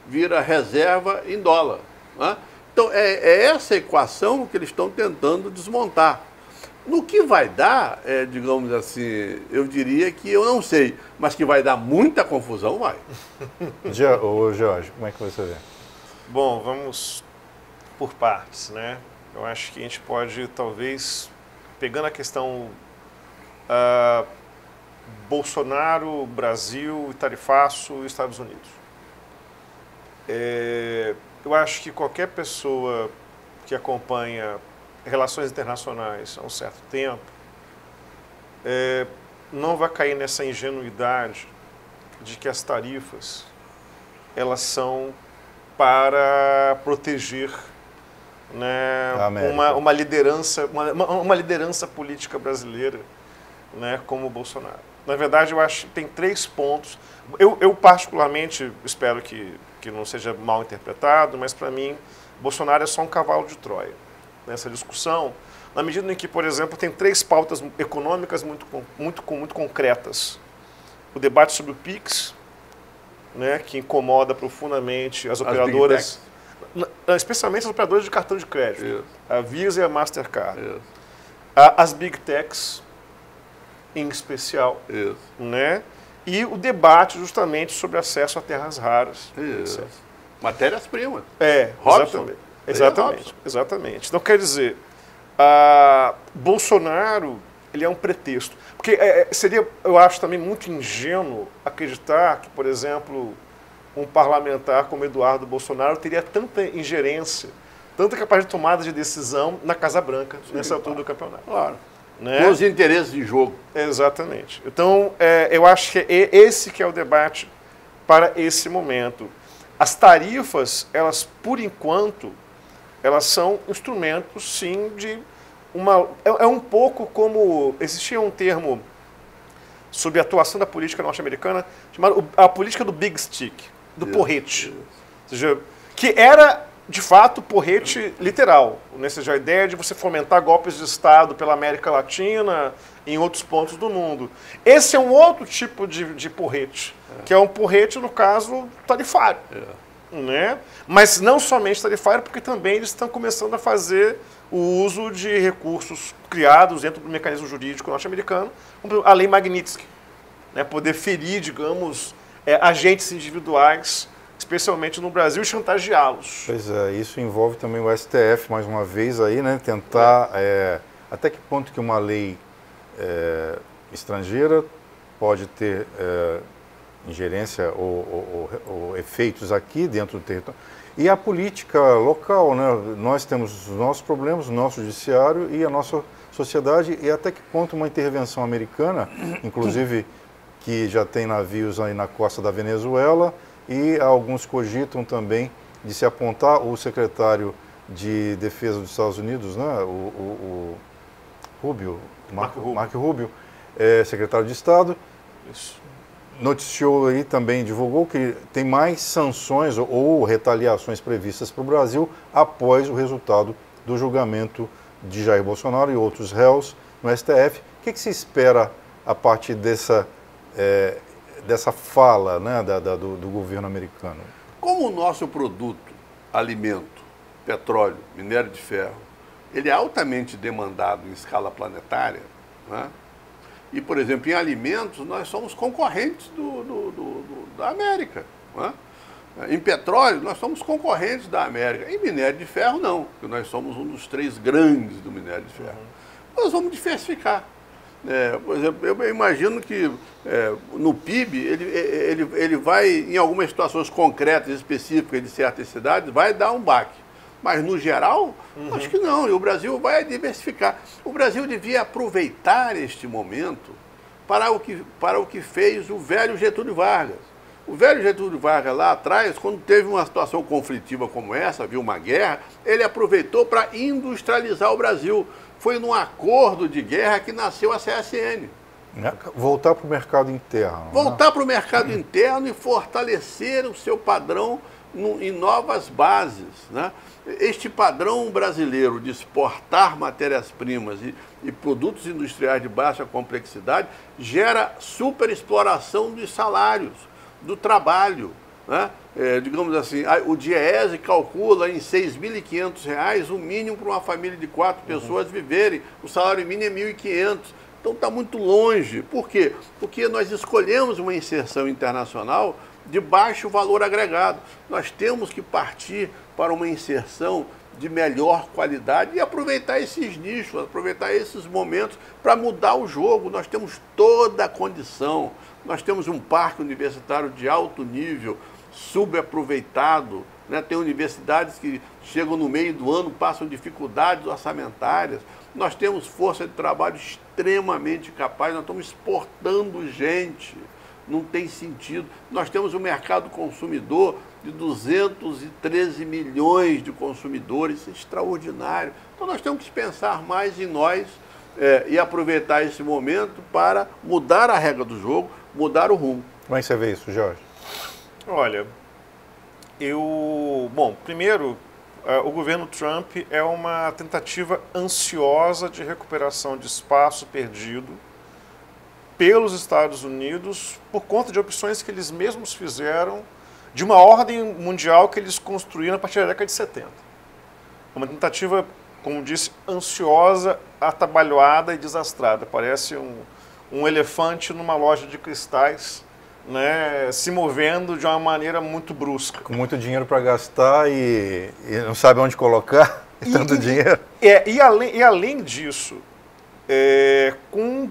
vira reserva em dólar. Né? Então, é essa equação que eles estão tentando desmontar. No que vai dar, digamos assim, eu diria que eu não sei, mas que vai dar muita confusão, vai. Ô Jorge, como é que você vê? Bom, vamos por partes, né? Eu acho que a gente pode, talvez, pegando a questão Bolsonaro, Brasil, tarifaço e Estados Unidos. Eu acho que qualquer pessoa que acompanha relações internacionais há um certo tempo não vai cair nessa ingenuidade de que as tarifas elas são para proteger, né, uma liderança política brasileira, né, como o Bolsonaro. Na verdade, eu acho que tem 3 pontos. Eu particularmente espero que não seja mal interpretado, mas para mim Bolsonaro é só um cavalo de Troia nessa discussão, na medida em que, por exemplo, tem 3 pautas econômicas muito concretas. O debate sobre o PIX, né, que incomoda profundamente as operadoras, especialmente as operadoras de cartão de crédito, a Visa e a Mastercard. As Big Techs, em especial, né? E o debate justamente sobre acesso a terras raras. Matérias-primas. Exatamente. Então, quer dizer, Bolsonaro, ele é um pretexto. Porque seria, eu acho, também muito ingênuo acreditar que, por exemplo, um parlamentar como Eduardo Bolsonaro teria tanta ingerência, tanta capacidade de tomada de decisão na Casa Branca, nessa altura do campeonato. Claro. Né? Com os interesses de jogo. Exatamente. Então, eu acho que esse que é o debate para esse momento. As tarifas, elas, por enquanto, elas são instrumentos, sim, de uma... É um pouco como... Existia um termo sobre a atuação da política norte-americana chamado a política do big stick, do porrete. Ou seja, que era, de fato, porrete literal. Ou seja, a ideia de você fomentar golpes de Estado pela América Latina e em outros pontos do mundo. Esse é um outro tipo de porrete, que é um porrete, no caso, tarifário. Né? Mas não somente tarifário, porque também eles estão começando a fazer o uso de recursos criados dentro do mecanismo jurídico norte-americano, como a lei Magnitsky, né? Poder ferir, digamos, agentes individuais, especialmente no Brasil, e chantageá-los. Pois é, isso envolve também o STF, mais uma vez, aí, né? Tentar, até que ponto que uma lei estrangeira pode ter ingerência ou efeitos aqui dentro do território. E a política local, né? Nós temos os nossos problemas, o nosso judiciário e a nossa sociedade, e até que ponto uma intervenção americana, inclusive que já tem navios aí na costa da Venezuela, e alguns cogitam também de se apontar o secretário de Defesa dos Estados Unidos, né? o Marco Rubio, secretário de Estado. Isso. Noticiou aí, também divulgou que tem mais sanções ou retaliações previstas para o Brasil após o resultado do julgamento de Jair Bolsonaro e outros réus no STF. O que se espera a partir dessa fala, né, do governo americano? Como o nosso produto, alimento, petróleo, minério de ferro, ele é altamente demandado em escala planetária, né? E, por exemplo, em alimentos, nós somos concorrentes da América. Né? Em petróleo, nós somos concorrentes da América. Em minério de ferro, não, porque nós somos um dos 3 grandes do minério de ferro. Nós vamos diversificar. Por exemplo, eu imagino que no PIB, ele vai, em algumas situações concretas, específicas de certas cidades, vai dar um baque. Mas, no geral, acho que não. E o Brasil vai diversificar. O Brasil devia aproveitar este momento para o que fez o velho Getúlio Vargas. O velho Getúlio Vargas, lá atrás, quando teve uma situação conflitiva como essa, viu uma guerra, ele aproveitou para industrializar o Brasil. Foi num acordo de guerra que nasceu a CSN. Voltar para o mercado interno. Voltar para o mercado interno e fortalecer o seu padrão em novas bases, né? Este padrão brasileiro de exportar matérias-primas e produtos industriais de baixa complexidade gera superexploração dos salários, do trabalho, né? Digamos assim, o DIEESE calcula em R$ 6.500 o mínimo para uma família de 4 pessoas viverem. O salário mínimo é R$ 1.500. Então está muito longe. Por quê? Porque nós escolhemos uma inserção internacional de baixo valor agregado. Nós temos que partir para uma inserção de melhor qualidade e aproveitar esses nichos, aproveitar esses momentos para mudar o jogo. Nós temos toda a condição. Nós temos um parque universitário de alto nível, subaproveitado, né? Tem universidades que chegam no meio do ano, passam dificuldades orçamentárias. Nós temos força de trabalho extremamente capaz, nós estamos exportando gente, não tem sentido. Nós temos um mercado consumidor de 213 milhões de consumidores, isso é extraordinário. Então nós temos que pensar mais em nós e aproveitar esse momento para mudar a regra do jogo, mudar o rumo. Como é que você vê isso, Jorge? Olha, bom, primeiro, o governo Trump é uma tentativa ansiosa de recuperação de espaço perdido pelos Estados Unidos por conta de opções que eles mesmos fizeram de uma ordem mundial que eles construíram a partir da década de 70. Uma tentativa, como disse, ansiosa, atabalhoada e desastrada. Parece um elefante numa loja de cristais, né, se movendo de uma maneira muito brusca. Com muito dinheiro para gastar e não sabe onde colocar tanto dinheiro. E além disso, com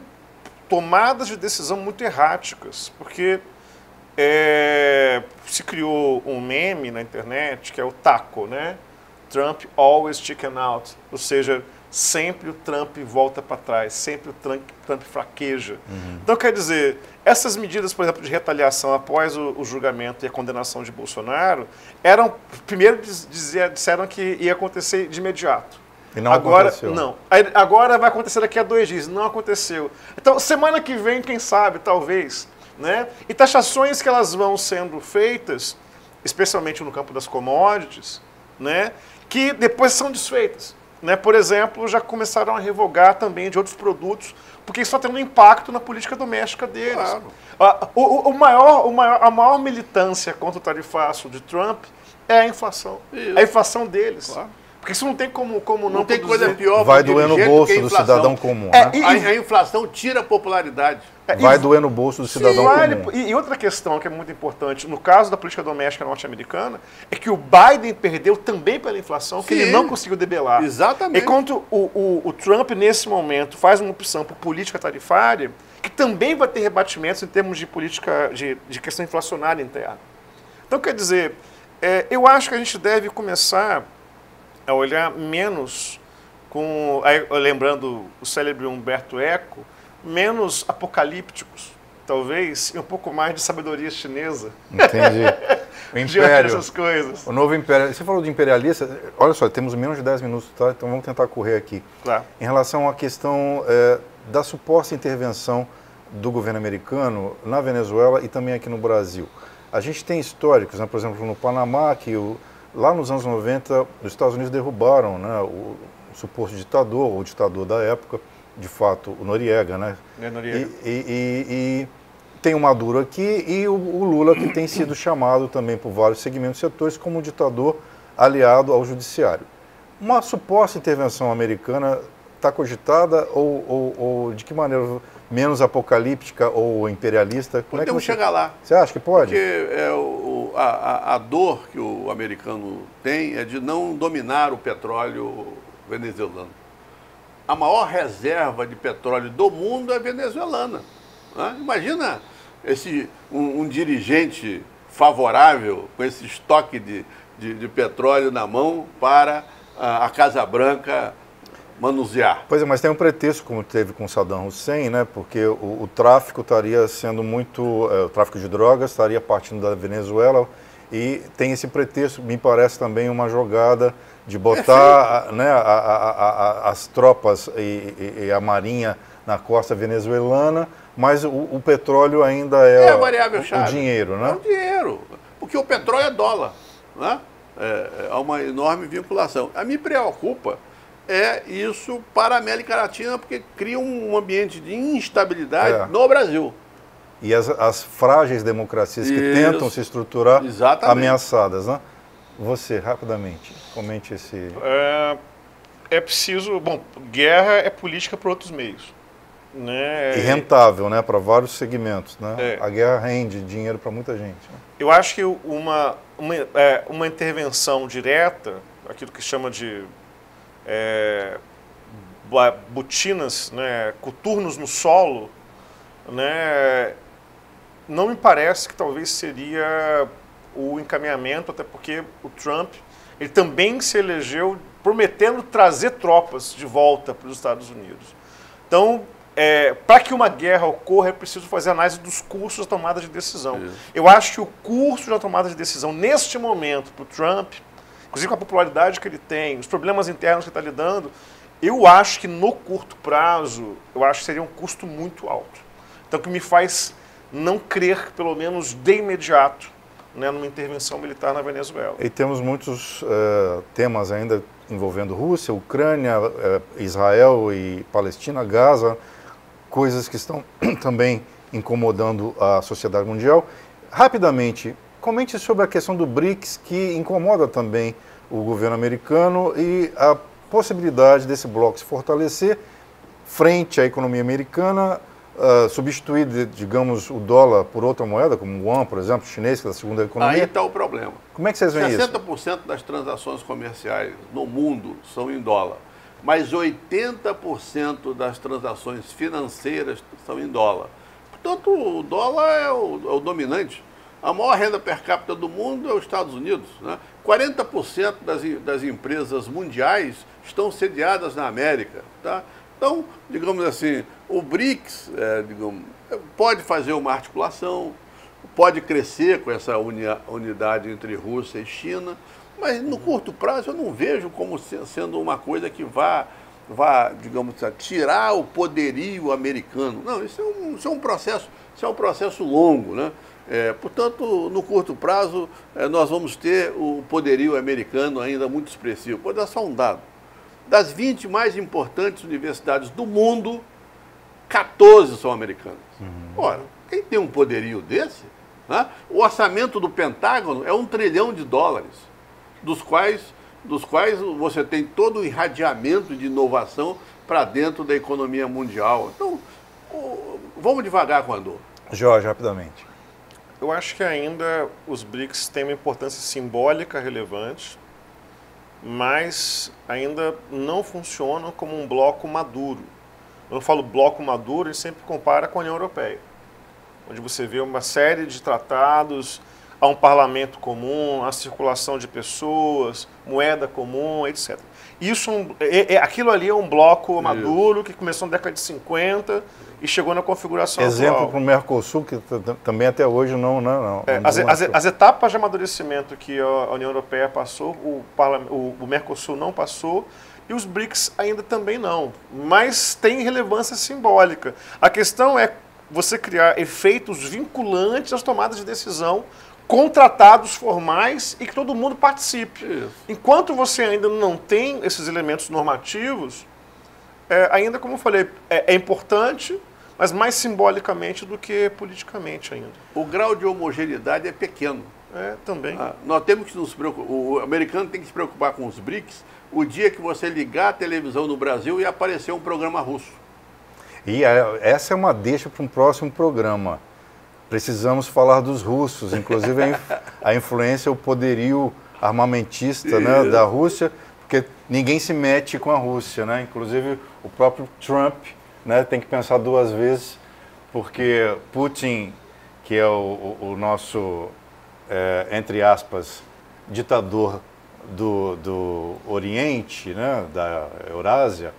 tomadas de decisão muito erráticas, porque se criou um meme na internet que é o taco, né? Trump always chicken out, ou seja, sempre o Trump volta para trás, sempre o Trump fraqueja. Então, quer dizer, essas medidas, por exemplo, de retaliação após o julgamento e a condenação de Bolsonaro, primeiro disseram que ia acontecer de imediato. E não aconteceu. Não. Agora vai acontecer daqui a 2 dias. Não aconteceu. Então, semana que vem, quem sabe, talvez, né? E taxações que elas vão sendo feitas, especialmente no campo das commodities, né? Que depois são desfeitas. Né? Por exemplo, já começaram a revogar também de outros produtos, porque isso está tendo um impacto na política doméstica deles. Claro. A maior militância contra o tarifaço de Trump é a inflação. Isso. A inflação deles. Claro. Porque isso não tem como não tem produzir. Coisa pior. Vai doer no bolso do cidadão comum. Né? A inflação tira a popularidade. Vai doer no bolso do cidadão comum. E outra questão que é muito importante, no caso da política doméstica norte-americana, é que o Biden perdeu também pela inflação, que ele não conseguiu debelar. Exatamente. Enquanto o Trump, nesse momento, faz uma opção por política tarifária, que também vai ter rebatimentos em termos de política, de questão inflacionária interna. Então, quer dizer, eu acho que a gente deve começar a olhar menos lembrando o célebre Humberto Eco, menos apocalípticos, talvez, e um pouco mais de sabedoria chinesa. Entendi. O império, essas coisas. O novo império. Você falou de imperialista, olha só, temos menos de 10 minutos, tá? Então vamos tentar correr aqui. Claro. Em relação à questão da suposta intervenção do governo americano na Venezuela e também aqui no Brasil. A gente tem históricos, né? Por exemplo, no Panamá, que lá nos anos 90, os Estados Unidos derrubaram, né, o suposto ditador, o ditador da época, de fato, o Noriega, né? Noriega. E tem o Maduro aqui e o Lula, que tem sido chamado também por vários segmentos e setores como um ditador aliado ao judiciário. Uma suposta intervenção americana está cogitada ou de que maneira menos apocalíptica ou imperialista? Podemos chegar lá. Você acha que pode? Porque a dor que o americano tem é de não dominar o petróleo venezuelano. A maior reserva de petróleo do mundo é venezuelana. Né? Imagina um dirigente favorável com esse estoque de petróleo na mão para a Casa Branca manusear. Pois é, mas tem um pretexto, como teve com Saddam Hussein, né? Porque o tráfico estaria sendo o tráfico de drogas estaria partindo da Venezuela e tem esse pretexto, me parece também uma jogada de botar né, as tropas e a marinha na costa venezuelana, mas o petróleo ainda é a variável chave. O dinheiro, né? É o dinheiro, porque o petróleo é dólar, né? Há uma enorme vinculação. A me preocupa isso para a América Latina, porque cria um ambiente de instabilidade no Brasil. e as frágeis democracias que tentam se estruturar ameaçadas, né? Você, rapidamente, comente esse... É preciso... Bom, guerra é política por outros meios. Né? E rentável, né, para vários segmentos, né? A guerra rende dinheiro para muita gente. Né? Eu acho que uma intervenção direta, aquilo que chama de botinas, né, coturnos no solo, né, não me parece que talvez seria o encaminhamento, até porque o Trump ele também se elegeu prometendo trazer tropas de volta para os Estados Unidos. Então, para que uma guerra ocorra, é preciso fazer análise dos custos da tomada de decisão. Eu acho que o custo da tomada de decisão, neste momento, para o Trump, inclusive com a popularidade que ele tem, os problemas internos que ele está lidando, eu acho que no curto prazo, eu acho que seria um custo muito alto. Então, o que me faz não crer, pelo menos de imediato, né, numa intervenção militar na Venezuela. E temos muitos temas ainda envolvendo Rússia, Ucrânia, Israel e Palestina, Gaza, coisas que estão também incomodando a sociedade mundial. Rapidamente, comente sobre a questão do BRICS, que incomoda também o governo americano e a possibilidade desse bloco se fortalecer frente à economia americana, substituir, digamos, o dólar por outra moeda, como o yuan, por exemplo, chinês, que é a segunda economia. Aí está o problema. Como é que vocês veem isso? 60% das transações comerciais no mundo são em dólar, mas 80% das transações financeiras são em dólar. Portanto, o dólar é o dominante. A maior renda per capita do mundo é os Estados Unidos, né? 40% das empresas mundiais estão sediadas na América, tá? Então, digamos assim, o BRICS pode fazer uma articulação, pode crescer com essa unidade entre Rússia e China, mas no curto prazo eu não vejo como sendo uma coisa que vá digamos, tirar o poderio americano. Não, isso é um processo longo, né? Portanto, no curto prazo, nós vamos ter o poderio americano ainda muito expressivo. Vou dar só um dado. Das 20 mais importantes universidades do mundo, 14 são americanas. Ora, quem tem um poderio desse, né? O orçamento do Pentágono é $1 trilhão, dos quais você tem todo o irradiamento de inovação para dentro da economia mundial. Então, vamos devagar com a dor. Jorge, rapidamente. Eu acho que ainda os BRICS têm uma importância simbólica relevante, mas ainda não funcionam como um bloco maduro. Quando eu falo bloco maduro, a gente sempre compara com a União Europeia, onde você vê uma série de tratados, há um parlamento comum, a circulação de pessoas, moeda comum, etc. Aquilo ali é um bloco maduro que começou na década de 50 e chegou na configuração Exemplo para o Mercosul, que também até hoje não. As etapas de amadurecimento que a União Europeia passou, o Mercosul não passou, e os BRICS ainda também não. Mas tem relevância simbólica. A questão é você criar efeitos vinculantes às tomadas de decisão com tratados formais e que todo mundo participe. Isso. Enquanto você ainda não tem esses elementos normativos, ainda, como eu falei, é importante, mas mais simbolicamente do que politicamente ainda. O grau de homogeneidade é pequeno. Também. Nós temos que nos preocupar, o americano tem que se preocupar com os BRICS o dia que você ligar a televisão no Brasil e aparecer um programa russo. E essa é uma deixa para um próximo programa. Precisamos falar dos russos, inclusive a influência, o poderio armamentista, né, da Rússia, porque ninguém se mete com a Rússia, né? Inclusive o próprio Trump, né, tem que pensar duas vezes, porque Putin, que é o nosso, entre aspas, ditador do Oriente, né, da Eurásia,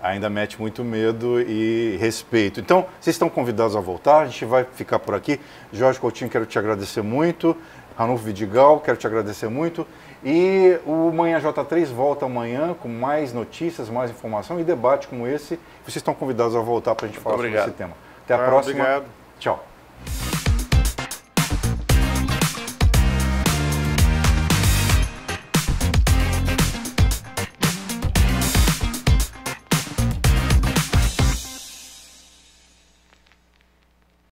ainda mete muito medo e respeito. Então, vocês estão convidados a voltar, a gente vai ficar por aqui. Jorge Coutinho, quero te agradecer muito. Ranulfo Vidigal, quero te agradecer muito. E o Manhã J3 volta amanhã com mais notícias, mais informação e debate como esse. Vocês estão convidados a voltar para a gente falar sobre esse tema. Até a próxima. Obrigado. Tchau.